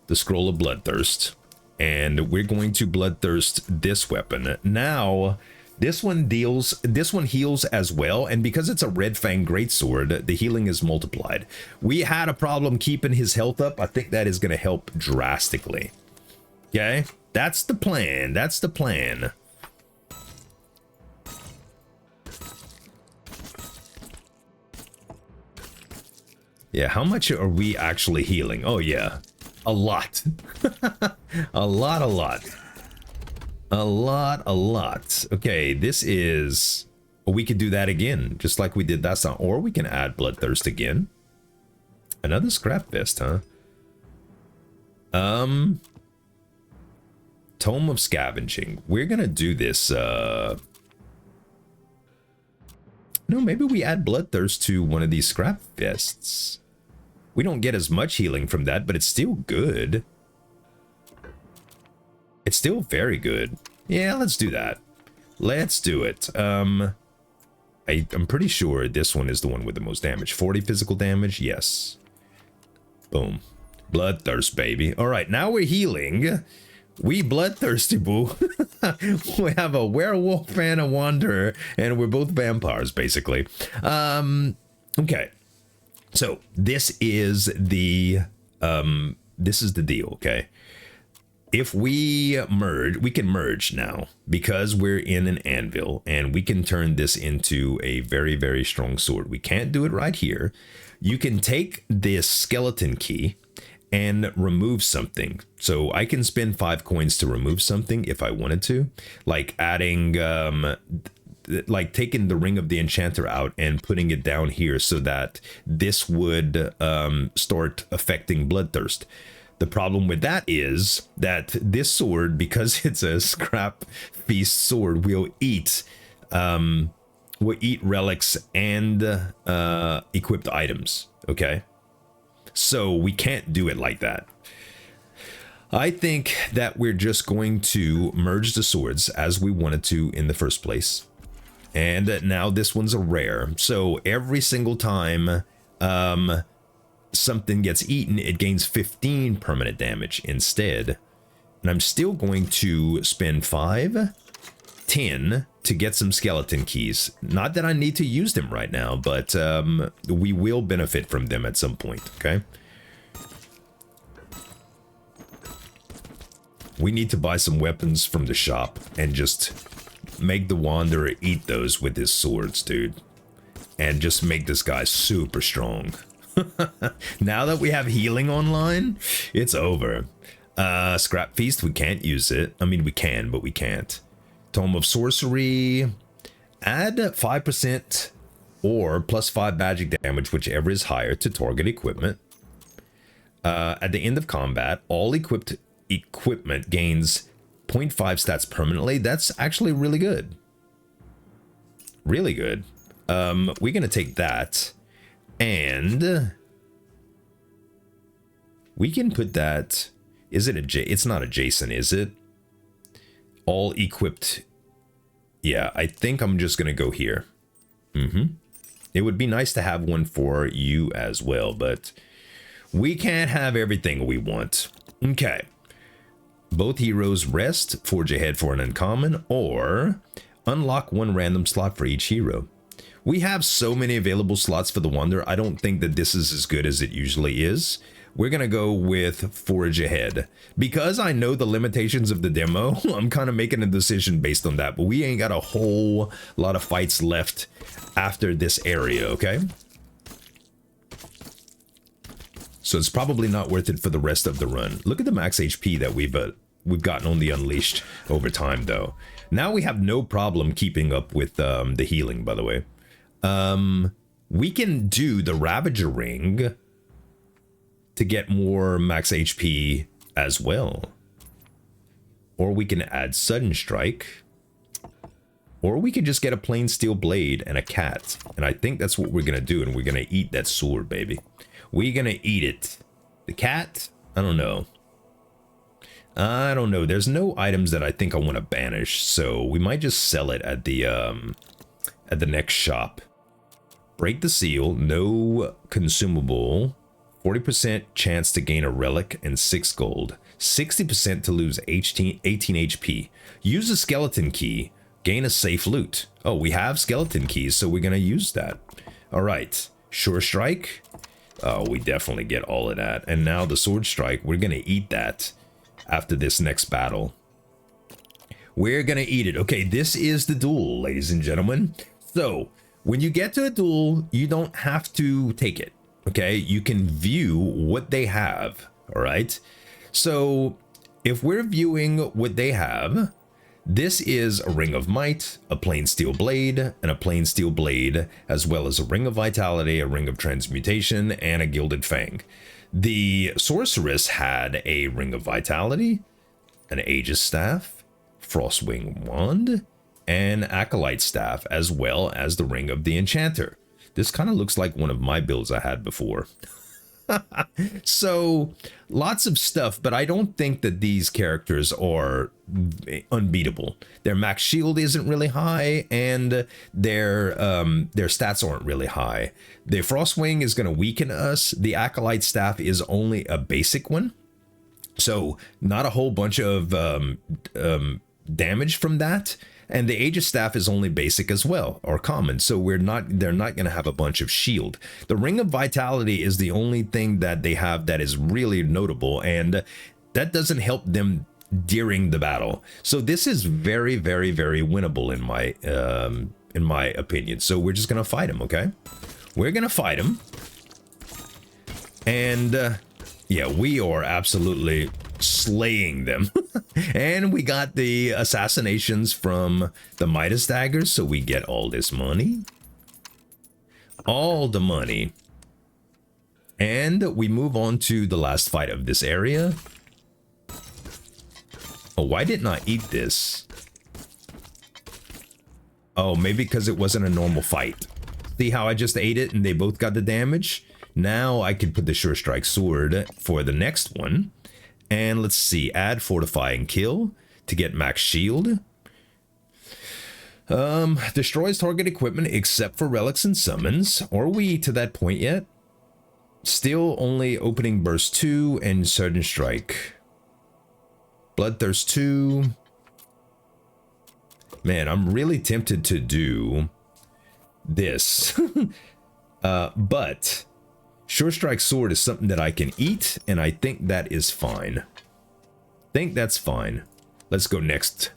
the Scroll of Bloodthirst, and we're going to Bloodthirst this weapon. Now, this one heals as well, and because it's a Red Fang Greatsword, the healing is multiplied. We had a problem keeping his health up. I think that is going to help drastically. Okay? That's the plan. That's the plan. Yeah, how much are we actually healing? Oh, yeah. A lot. A lot. A lot. Okay, this is... we could do that again, just like we did that time. Or we can add Bloodthirst again. Another Scrapfest, huh? Tome of Scavenging. We're gonna do this, No, maybe we add Bloodthirst to one of these Scrapfests. We don't get as much healing from that, but it's still good. It's still very good. Yeah, let's do that. Let's do it. I'm pretty sure this one is the one with the most damage. 40 physical damage, yes. Boom. Bloodthirst, baby. All right, now we're healing. We bloodthirsty, boo. We have a werewolf and a wanderer, and we're both vampires, basically. Okay. So this is the deal, okay? If we merge, we can merge now because we're in an anvil, and we can turn this into a very, very strong sword. We can't do it right here. You can take this skeleton key and remove something. So I can spend 5 coins to remove something if I wanted to, like adding, like taking the Ring of the Enchanter out and putting it down here so that this would start affecting Bloodthirst. The problem with that is that this sword, because it's a scrap feast sword, will eat relics and equipped items, okay? So we can't do it like that. I think that we're just going to merge the swords as we wanted to in the first place. And now this one's a rare. So every single time something gets eaten, it gains 15 permanent damage instead. And I'm still going to spend 5, 10 to get some skeleton keys. Not that I need to use them right now, but we will benefit from them at some point, okay? We need to buy some weapons from the shop and just make the Wanderer eat those with his swords, dude. And just make this guy super strong. Now that we have healing online, it's over. Scrap Feast, we can't use it. I mean, we can, but we can't. Tome of Sorcery, add 5% or plus 5 magic damage, whichever is higher, to target equipment. At the end of combat, all equipped equipment gains 0.5 stats permanently. That's actually really good. Really good. We're going to take that, and we can put that... Is it it's not adjacent, is it? All equipped. Yeah, I think I'm just gonna go here. It would be nice to have one for you as well, but we can't have everything we want. Okay. Both heroes rest, forge ahead for an uncommon, or unlock 1 random slot for each hero. We have so many available slots for the Wander. I don't think that this is as good as it usually is. We're going to go with Forge Ahead. Because I know the limitations of the demo, I'm kind of making a decision based on that. But we ain't got a whole lot of fights left after this area, okay? So it's probably not worth it for the rest of the run. Look at the max HP that we've gotten on the Unleashed over time, though. Now we have no problem keeping up with the healing, by the way. We can do the Ravager Ring to get more max HP as well. Or we can add Sudden Strike. Or we could just get a plain steel blade and a cat. And I think that's what we're going to do. And we're going to eat that sword, baby. We're going to eat it. The cat? I don't know. I don't know. There's no items that I think I want to banish. So we might just sell it at the next shop. Break the seal. No consumable. 40% chance to gain a relic and 6 gold. 60% to lose 18 HP. Use a skeleton key. Gain a safe loot. Oh, we have skeleton keys, so we're going to use that. All right. Sure Strike. Oh, we definitely get all of that. And now the Sword Strike, we're going to eat that after this next battle. We're going to eat it. Okay, this is the duel, ladies and gentlemen. So, when you get to a duel, you don't have to take it. Okay, you can view what they have, all right? So, if we're viewing what they have, this is a Ring of Might, a plain steel blade, and a plain steel blade, as well as a Ring of Vitality, a Ring of Transmutation, and a Gilded Fang. The Sorceress had a Ring of Vitality, an Aegis Staff, Frostwing Wand, and Acolyte Staff, as well as the Ring of the Enchanter. This kind of looks like one of my builds I had before. So, lots of stuff, but I don't think that these characters are unbeatable. Their max shield isn't really high, and their stats aren't really high. The Frostwing is going to weaken us. The Acolyte Staff is only a basic one, so not a whole bunch of damage from that. And the Aegis Staff is only basic as well, or common, so they're not going to have a bunch of shield. The Ring of Vitality is the only thing that they have that is really notable, and that doesn't help them during the battle. So this is very, very, very winnable in my opinion. So we're just going to fight him, okay? We're going to fight him. And yeah, we are absolutely slaying them. And we got the assassinations from the Midas Dagger, so we get all this money. All the money. And we move on to the last fight of this area. Oh, why didn't I eat this? Oh, maybe because it wasn't a normal fight. See how I just ate it and they both got the damage? Now I can put the Sure Strike Sword for the next one. And let's see, add Fortify and Kill to get max shield. Destroys target equipment except for relics and summons. Are we to that point yet? Still only opening burst 2 and Sudden Strike. Bloodthirst 2. Man, I'm really tempted to do this. But Sure Strike Sword is something that I can eat, and I think that is fine. Think that's fine. Let's go next.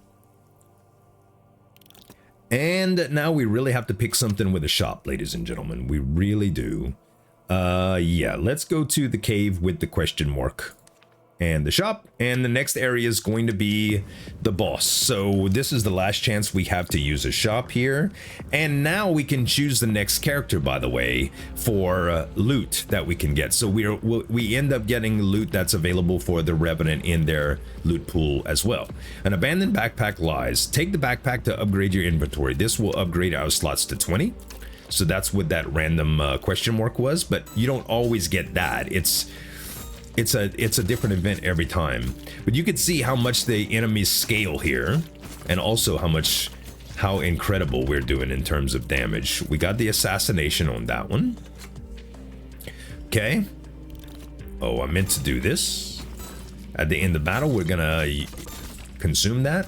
And now we really have to pick something with a shop, ladies and gentlemen. We really do. Yeah, let's go to the cave with the question mark. And the shop, and the next area is going to be the boss. So this is the last chance we have to use a shop here, and now we can choose the next character, by the way, for loot that we can get. So we end up getting loot that's available for the Revenant in their loot pool as well. An abandoned backpack lies. Take the backpack to upgrade your inventory. This will upgrade our slots to 20. So that's what that random question mark was, but you don't always get that. It's a different event every time, but you can see how much the enemies scale here, and also how incredible we're doing in terms of damage. We got the assassination on that one. Okay. Oh, I meant to do this. At the end of battle, we're gonna consume that.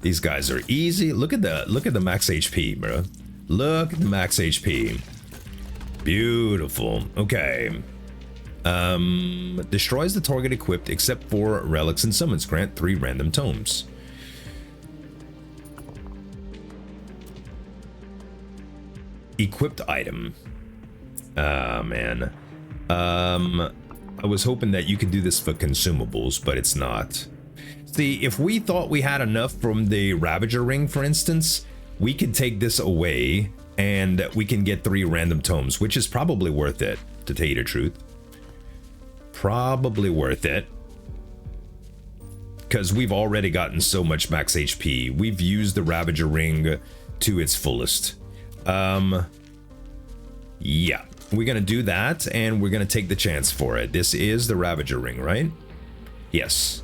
These guys are easy. Look at the max HP, bro. Look at the max HP. Beautiful. Okay. Destroys the target equipped except for relics and summons. Grant 3 random tomes. Equipped item. Ah, man. I was hoping that you could do this for consumables, but it's not. See, if we thought we had enough from the Ravager ring, for instance, we could take this away and we can get 3 random tomes, which is probably worth it, to tell you the truth. Probably worth it. Because we've already gotten so much max HP. We've used the Ravager ring to its fullest. Yeah, we're gonna do that and we're gonna take the chance for it. This is the Ravager ring, right? Yes.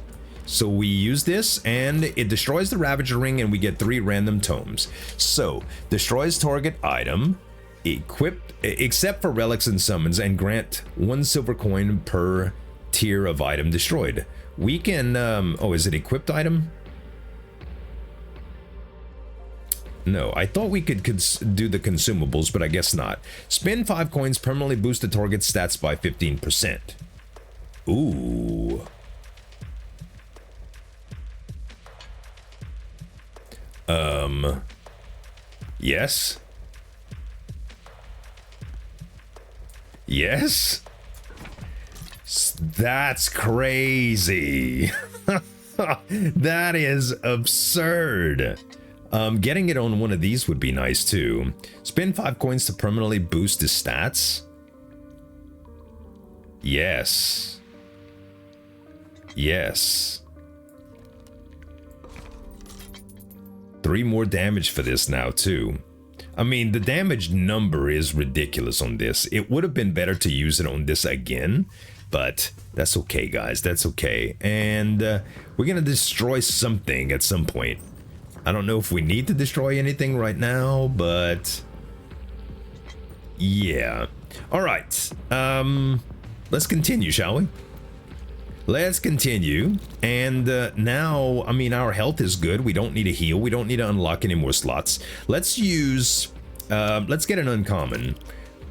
So we use this and it destroys the Ravager ring and we get 3 random tomes. So destroys target item, equipped except for relics and summons, and grant 1 silver coin per tier of item destroyed. We can oh, is it equipped item? No, I thought we could do the consumables, but I guess not. Spend 5 coins, permanently boost the target stats by 15%. Ooh. Yes. Yes. That's crazy. That is absurd. Getting it on one of these would be nice too. Spend 5 coins to permanently boost the stats. Yes. Yes. 3 more damage for this now too. I mean, the damage number is ridiculous on this. It would have been better to use it on this again, but that's okay, guys. That's okay. And we're gonna destroy something at some point. I don't know if we need to destroy anything right now, but yeah. All right. Let's continue, shall we? Let's continue. And now, I mean, our health is good. We don't need a heal. We don't need to unlock any more slots. Let's use, let's get an uncommon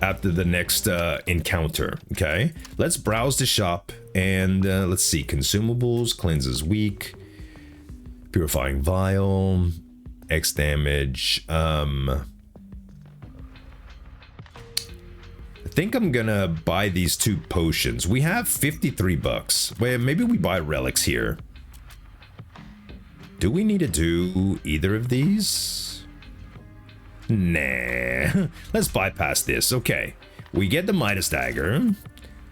after the next encounter, okay? Let's browse the shop and let's see. Consumables, cleanses weak, purifying vial, X damage. I think I'm gonna buy these 2 potions. We have 53 bucks. Well, maybe we buy relics here. Do we need to do either of these? Nah. Let's bypass this. Okay. We get the Midas Dagger.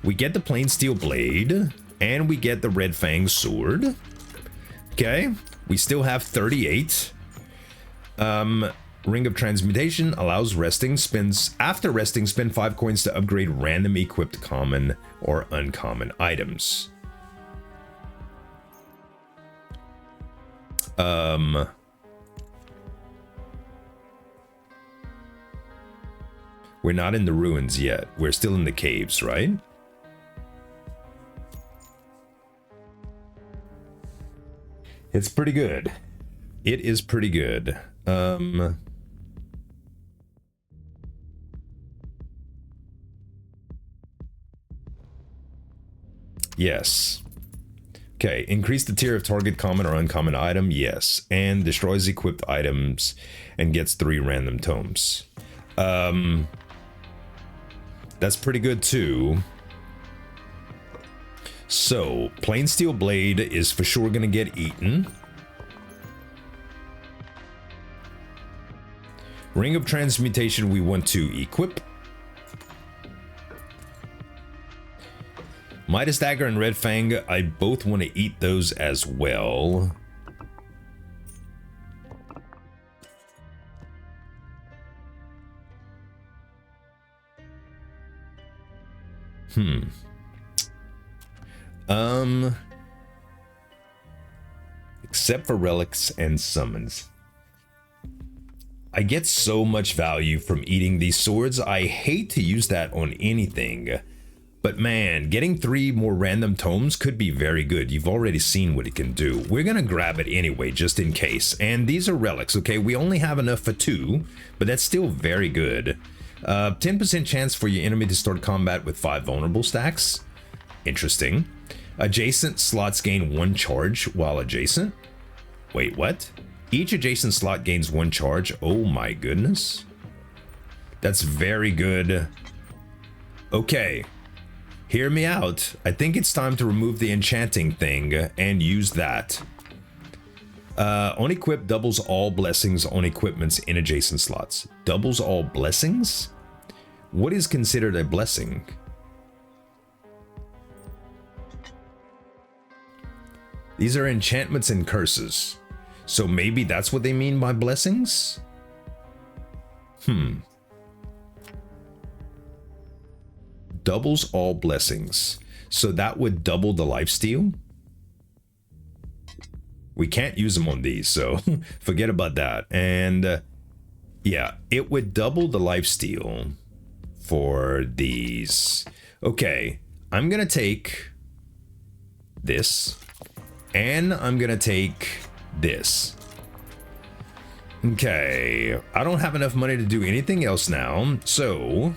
We get the plain steel blade. And we get the red fang sword. Okay. We still have 38. Ring of Transmutation allows resting. After resting, spend 5 coins to upgrade random equipped common or uncommon items. We're not in the ruins yet. We're still in the caves, right? It's pretty good. It is pretty good. Yes. Okay, increase the tier of target common or uncommon item, yes. And destroys equipped items and gets 3 random tomes. That's pretty good too. So, plain steel blade is for sure gonna get eaten. Ring of Transmutation we want to equip. Midas Dagger and Red Fang, I both want to eat those as well. Except for relics and summons. I get so much value from eating these swords. I hate to use that on anything. But man, getting 3 more random tomes could be very good. You've already seen what it can do. We're gonna grab it anyway, just in case. And these are relics, okay? We only have enough for 2, but that's still very good. 10% chance for your enemy to start combat with 5 vulnerable stacks. Interesting. Adjacent slots gain 1 charge while adjacent. Wait, what? Each adjacent slot gains 1 charge. Oh my goodness. That's very good. Okay. Hear me out. I think it's time to remove the enchanting thing and use that. On equip doubles all blessings on equipments in adjacent slots. Doubles all blessings? What is considered a blessing? These are enchantments and curses. So maybe that's what they mean by blessings? Doubles all blessings. So that would double the lifesteal? We can't use them on these, so forget about that. And yeah, it would double the lifesteal for these. Okay, I'm gonna take this, and I'm gonna take this. Okay, I don't have enough money to do anything else now, so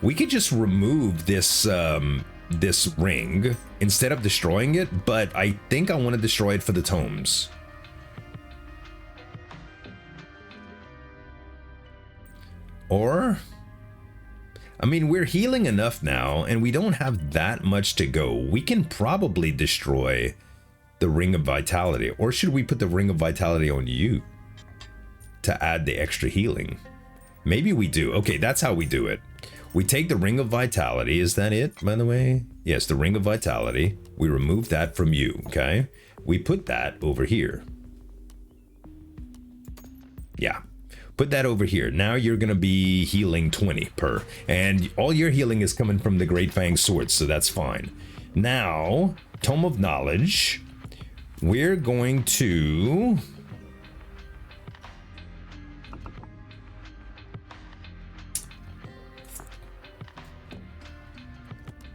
we could just remove this this ring instead of destroying it, but I think I want to destroy it for the tomes. Or, I mean, we're healing enough now, and we don't have that much to go. We can probably destroy the Ring of Vitality, or should we put the Ring of Vitality on you to add the extra healing? Maybe we do. Okay, that's how we do it. We take the Ring of Vitality. Is that it, by the way? Yes, the Ring of Vitality. We remove that from you, okay? We put that over here. Yeah. Put that over here. Now you're going to be healing 20 per. And all your healing is coming from the Great Fang Sword, so that's fine. Now, Tome of Knowledge. We're going to...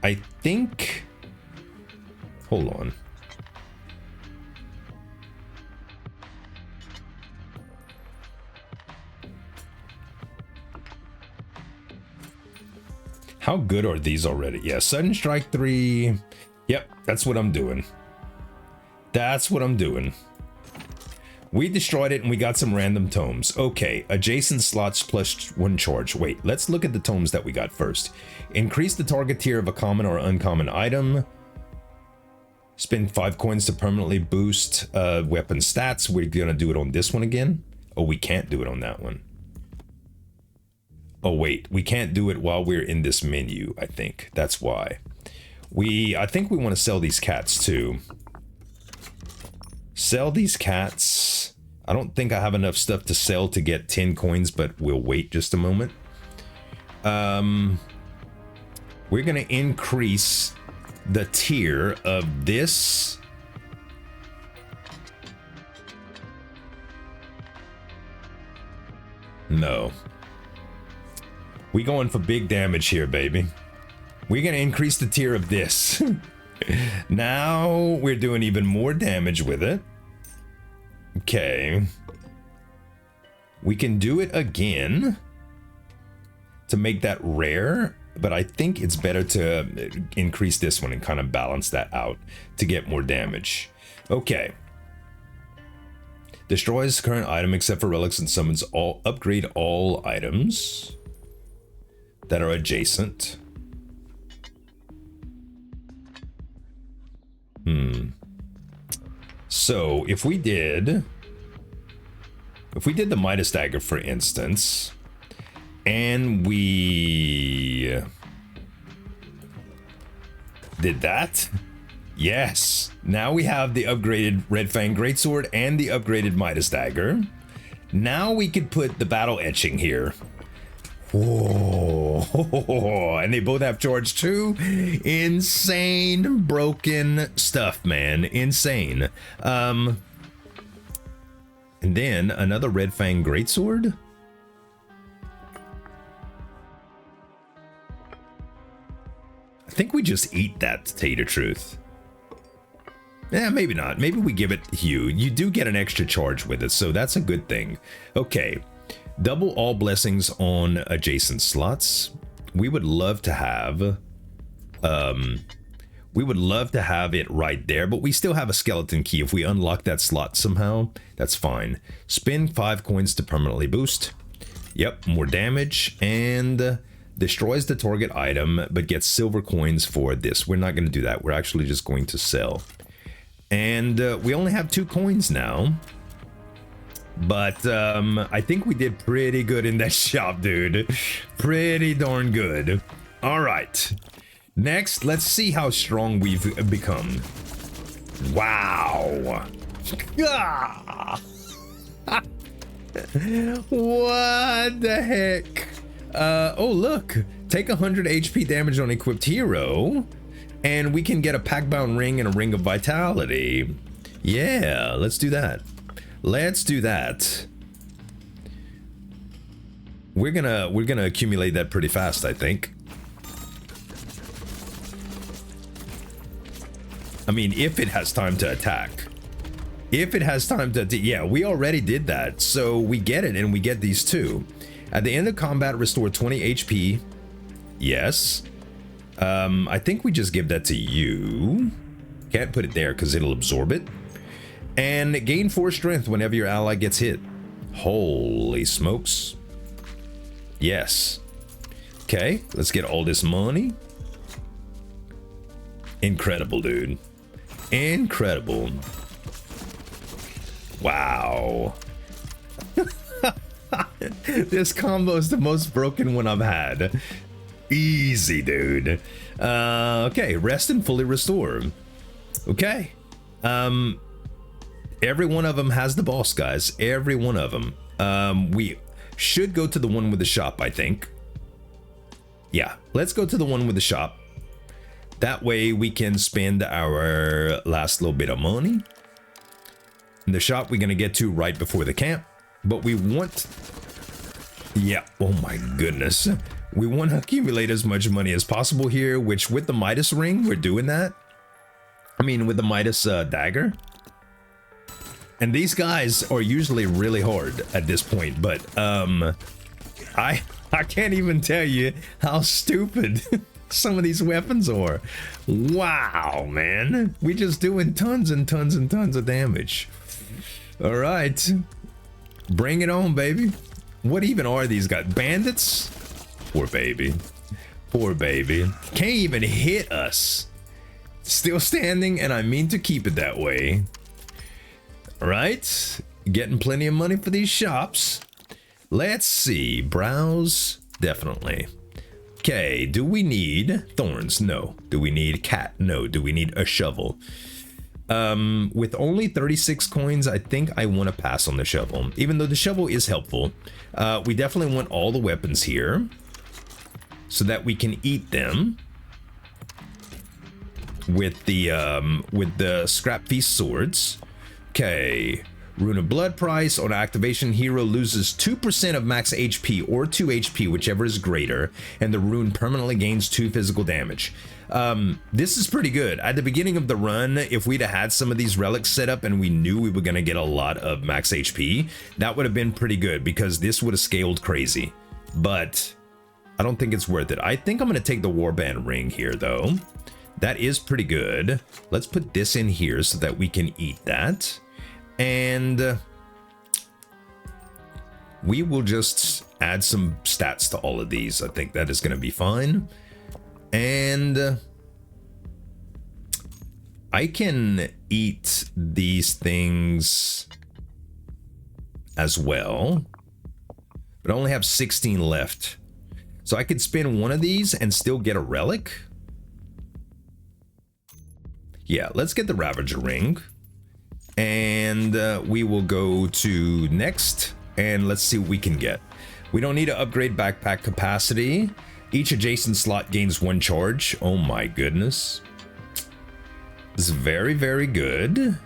I think... Hold on. How good are these already? Yeah, Sudden Strike 3. Yep, that's what I'm doing. That's what I'm doing. We destroyed it and we got some random tomes. Okay, adjacent slots plus 1 charge. Wait, let's look at the tomes that we got first. Increase the target tier of a common or uncommon item. Spend 5 coins to permanently boost weapon stats. We're gonna do it on this one again. Oh, we can't do it on that one. Oh wait, we can't do it while we're in this menu, I think. That's why. I think we want to sell these cats too. Sell these cats. I don't think I have enough stuff to sell to get 10 coins, but we'll wait just a moment. We're gonna increase the tier of this. No. We going for big damage here, baby. We're gonna increase the tier of this. Now we're doing even more damage with it. Okay. We can do it again to make that rare, but I think it's better to increase this one and kind of balance that out to get more damage. Okay. Destroys current item except for relics and summons all, upgrade all items that are adjacent. So if we did the Midas Dagger, for instance, and we did that, yes, now we have the upgraded Red Fang Great Sword and the upgraded Midas Dagger. Now we could put the battle etching here. Whoa, and they both have charge too. Insane broken stuff, man. Insane. And then another Red Fang Great Sword. think we just eat that, to tell you the truth. Yeah, maybe not. Maybe we give it Hue. You do get an extra charge with it, so that's a good thing. Okay, double all blessings on adjacent slots. We would love to have, it right there, but we still have a skeleton key. If we unlock that slot somehow, that's fine. Spend 5 coins to permanently boost. Yep, more damage, and destroys the target item, but gets silver coins for this. We're not going to do that. We're actually just going to sell. And we only have 2 coins now. But I think we did pretty good in that shop, dude. Pretty darn good. All right. Next, let's see how strong we've become. Wow. What the heck? Oh, look. Take 100 HP damage on equipped hero. And we can get a pack-bound ring and a ring of vitality. Yeah, let's do that. Let's do that. We're gonna accumulate that pretty fast, I think. I mean, if it has time to attack. If it has time to... Yeah, we already did that. So we get it, and we get these two. At the end of combat, restore 20 HP. Yes. I think we just give that to you. Can't put it there because it'll absorb it. And gain 4 strength whenever your ally gets hit. Holy smokes. Yes. Okay, let's get all this money. Incredible, dude. Incredible. Wow. This combo is the most broken one I've had. Easy, dude. Okay, rest and fully restore. Okay. Every one of them has the boss, guys. Every one of them. We should go to the one with the shop, I think. Yeah, let's go to the one with the shop. That way we can spend our last little bit of money. In the shop we're going to get to right before the camp. But we want... Yeah, oh my goodness. We want to accumulate as much money as possible here, which with the Midas ring, we're doing that. I mean, with the Midas dagger. And these guys are usually really hard at this point, but I can't even tell you how stupid some of these weapons are. Wow, man. We're just doing tons and tons and tons of damage. All right. Bring it on, baby. What even are these guys? Bandits? Poor baby. Poor baby. Can't even hit us. Still standing, and I mean to keep it that way. All right. Getting plenty of money for these shops. Let's see. Browse. Definitely. Okay. Do we need thorns? No. Do we need cat? No. Do we need a shovel? With only 36 coins, I think I want to pass on the shovel. Even though the shovel is helpful. We definitely want all the weapons here. So that we can eat them. With the scrap feast swords. Okay. Rune of Blood price. On activation, hero loses 2% of max HP or 2 HP, whichever is greater. And the rune permanently gains 2 physical damage. This is pretty good. At the beginning of the run, if we'd have had some of these relics set up and we knew we were going to get a lot of max HP, that would have been pretty good because this would have scaled crazy. But I don't think it's worth it. I think I'm going to take the warband ring here, though. That is pretty good. Let's put this in here so that we can eat that. And we will just add some stats to all of these. I think that is going to be fine. And I can eat these things as well. But I only have 16 left. So I could spin one of these and still get a relic. Yeah, let's get the Ravager ring. And we will go to next. And let's see what we can get. We don't need to upgrade backpack capacity. Each adjacent slot gains 1 charge. Oh my goodness. It's very, very good.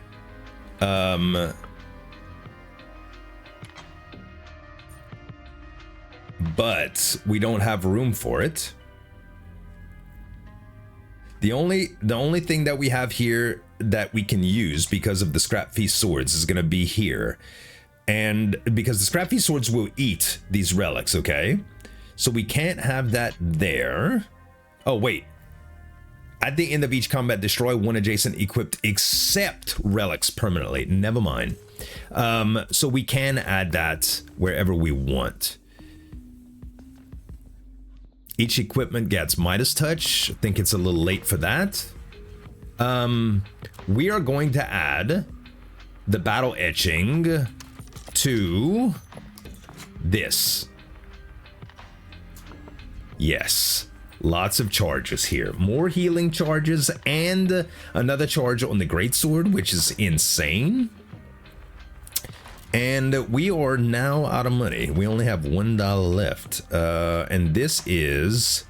But we don't have room for it. The only thing that we have here that we can use because of the Scrapfest swords is gonna be here. And because the Scrapfest swords will eat these relics, okay? So we can't have that there. Oh, wait. At the end of each combat, destroy one adjacent equipped except relics permanently. Never mind. So we can add that wherever we want. Each equipment gets Midas touch. I think it's a little late for that. We are going to add the battle etching to this. Yes. Lots of charges here. More healing charges and another charge on the Great Sword, which is insane. And we are now out of money. We only have $1 left. And this is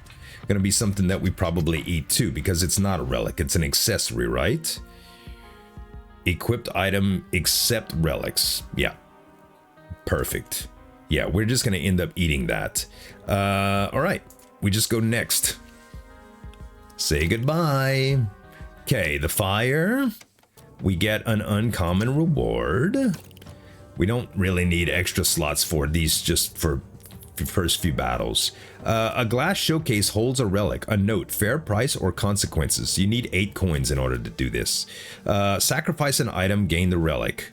going to be something that we probably eat too, because it's not a relic. It's an accessory, right? Equipped item except relics. Yeah. Perfect. Yeah, we're just going to end up eating that. All right. We just go next. Say goodbye. Okay, the fire. We get an uncommon reward. We don't really need extra slots for these, just for the first few battles. A glass showcase holds a relic, a note, fair price or consequences. You need 8 coins in order to do this. Sacrifice an item, gain the relic.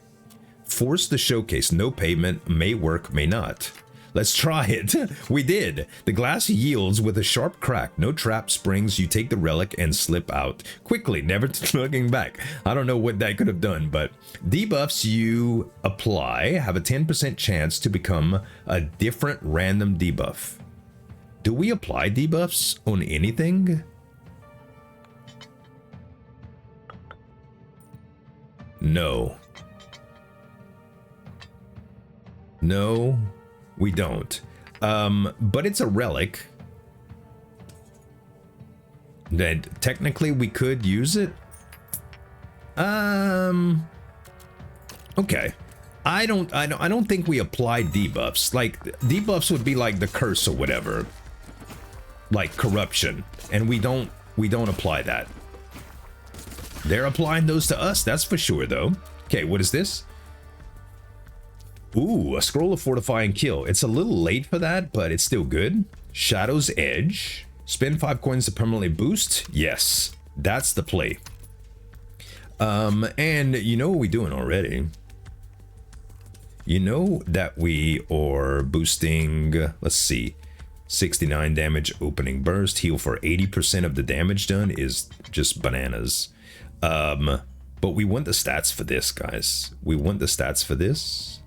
Force the showcase, no payment, may work, may not. Let's try it. We did. The glass yields with a sharp crack. No trap springs. You take the relic and slip out quickly, never looking back. I don't know what that could have done, but debuffs you apply have a 10% chance to become a different random debuff. Do we apply debuffs on anything? No. No. We don't. But it's a relic. Then technically we could use it. Okay. I don't think we apply debuffs. Like debuffs would be like the curse or whatever. Like corruption. And we don't apply that. They're applying those to us, that's for sure though. Okay, what is this? Ooh, a scroll of fortifying kill. It's a little late for that, but it's still good. Shadow's Edge. Spend 5 coins to permanently boost. Yes, that's the play. And you know what we're doing already. You know that we are boosting, let's see, 69 damage opening burst. Heal for 80% of the damage done is just bananas. But we want the stats for this, guys. We want the stats for this.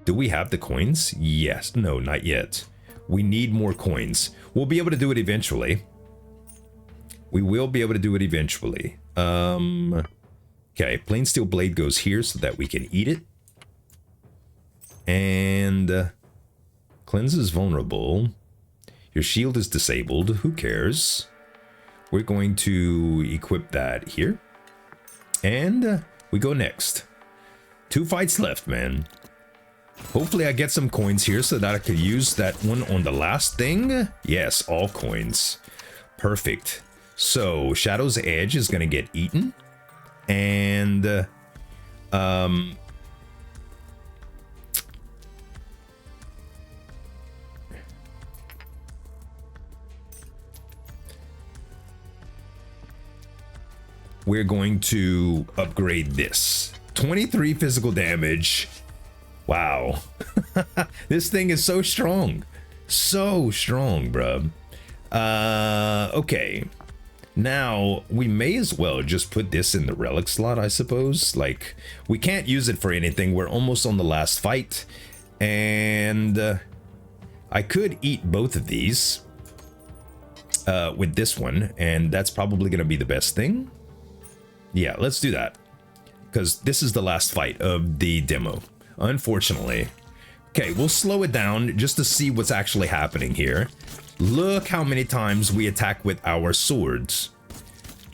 Do we have the coins? Yes. No, not yet. We need more coins. We'll be able to do it eventually. We will be able to do it eventually. Okay, plain steel blade goes here so that we can eat it. And cleanses vulnerable. Your shield is disabled. Who cares? We're going to equip that here. And we go next. 2 fights left, man. Hopefully I get some coins here so that I could use that one on the last thing. Yes, all coins. Perfect. So Shadow's Edge is going to get eaten. And we're going to upgrade this. 23 physical damage. Wow. This thing is so strong. So strong, bruh. Okay. Now, we may as well just put this in the relic slot, I suppose. Like, we can't use it for anything. We're almost on the last fight. And I could eat both of these with this one. And that's probably going to be the best thing. Yeah, let's do that. Because this is the last fight of the demo. Unfortunately. Okay, we'll slow it down just to see what's actually happening here. Look how many times we attack with our swords.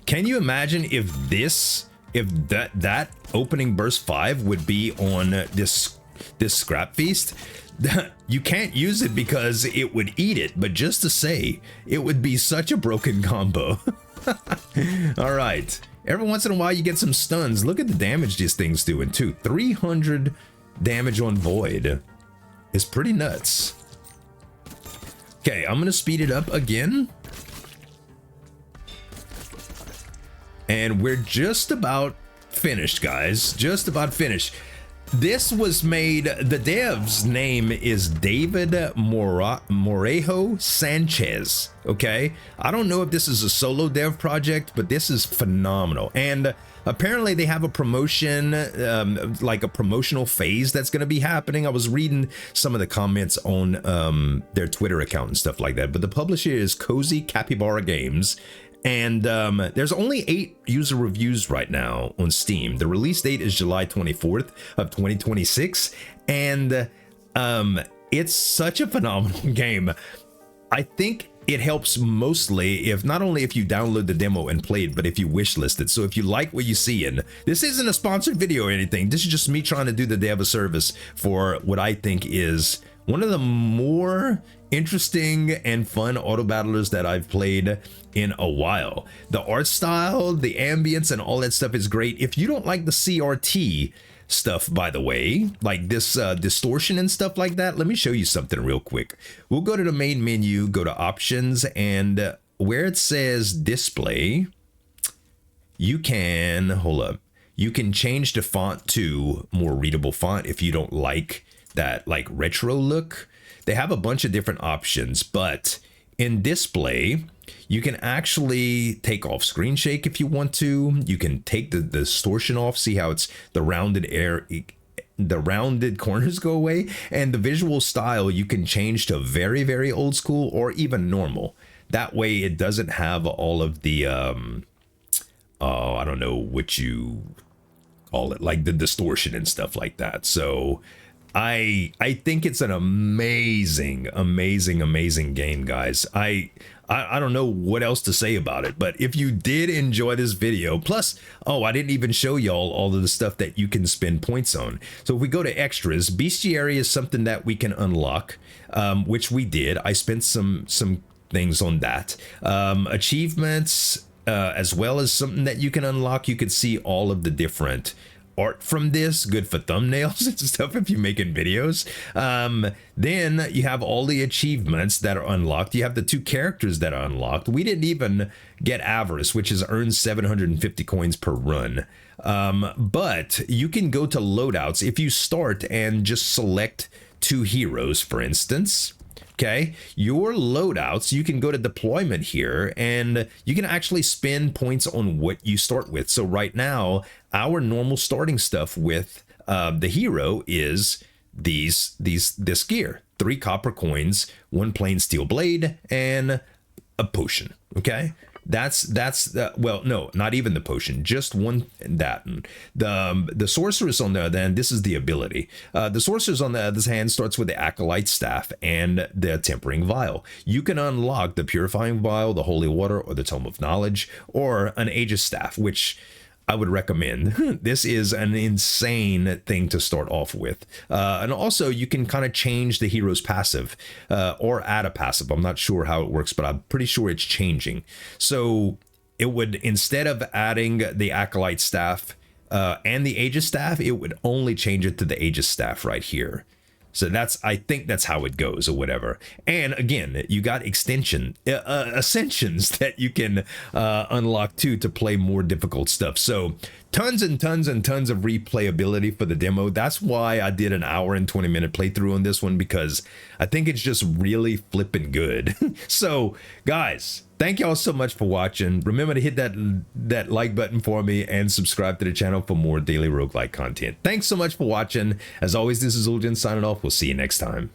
Can you imagine if that opening burst 5 would be on this this scrap feast, you can't use it because it would eat it, but just to say, it would be such a broken combo. All right, every once in a while you get some stuns. Look at the damage these things doing too. 300 damage on void is pretty nuts. Okay, I'm gonna speed it up again. And we're just about finished, guys. Just about finished. This was made, the dev's name is David Morejo Sanchez, okay? I don't know if this is a solo dev project, but this is phenomenal. And apparently they have a promotion, like a promotional phase that's going to be happening. I was reading some of the comments on their Twitter account and stuff like that, but the publisher is Cozy Capybara Games. And there's only 8 user reviews right now on Steam. The release date is July 24th of 2026. And it's such a phenomenal game. I think it helps mostly if not only if you download the demo and play it, but if you wishlist it. So if you like what you see, and this isn't a sponsored video or anything, this is just me trying to do the dev a service for what I think is one of the more interesting and fun auto battlers that I've played in a while. The art style, the ambience, and all that stuff is great. If you don't like the CRT stuff, by the way, like this distortion and stuff like that, let me show you something real quick. We'll go to the main menu, go to options, and where it says display, you can, hold up, you can change the font to more readable font if you don't like that like retro look. They have a bunch of different options, but in display, you can actually take off screen shake if you want to. You can take the distortion off, see how it's the rounded corners go away, and the visual style you can change to very, very old school or even normal. That way it doesn't have all of the, I don't know what you call it, like the distortion and stuff like that. So I think it's an amazing game, guys. I don't know what else to say about it, but if you did enjoy this video, plus, oh, I didn't even show y'all all of the stuff that you can spend points on. So if we go to extras, bestiary is something that we can unlock, which we did. I spent some things on that. Achievements, as well as something that you can unlock. You could see all of the different art from this, good for thumbnails and stuff if you're making videos. Then you have all the achievements that are unlocked. You have the 2 characters that are unlocked. We didn't even get Avarice, which is earned 750 coins per run. But you can go to loadouts if you start and just select 2 heroes, for instance. Okay, your loadouts, you can go to deployment here and you can actually spend points on what you start with. So right now, our normal starting stuff with the hero is this gear: 3 copper coins, 1 plain steel blade, and a potion. Okay, that's well, no, not even the potion, just one. That the sorceress on the other hand, this is the ability. The sorceress on the other hand starts with the acolyte staff and the tempering vial. You can unlock the purifying vial, the holy water, or the tome of knowledge, or an aegis staff, which I would recommend. This is an insane thing to start off with. And also you can kind of change the hero's passive or add a passive. I'm not sure how it works, but I'm pretty sure it's changing. So it would, instead of adding the acolyte staff and the aegis staff, it would only change it to the aegis staff right here. So I think that's how it goes or whatever. And again, you got ascensions that you can unlock too to play more difficult stuff. So tons and tons and tons of replayability for the demo. That's why I did an hour and 20-minute playthrough on this one, because I think it's just really flipping good. So guys, thank y'all so much for watching. Remember to hit that like button for me and subscribe to the channel for more daily roguelike content. Thanks so much for watching. As always, this is Uljan signing off. We'll see you next time.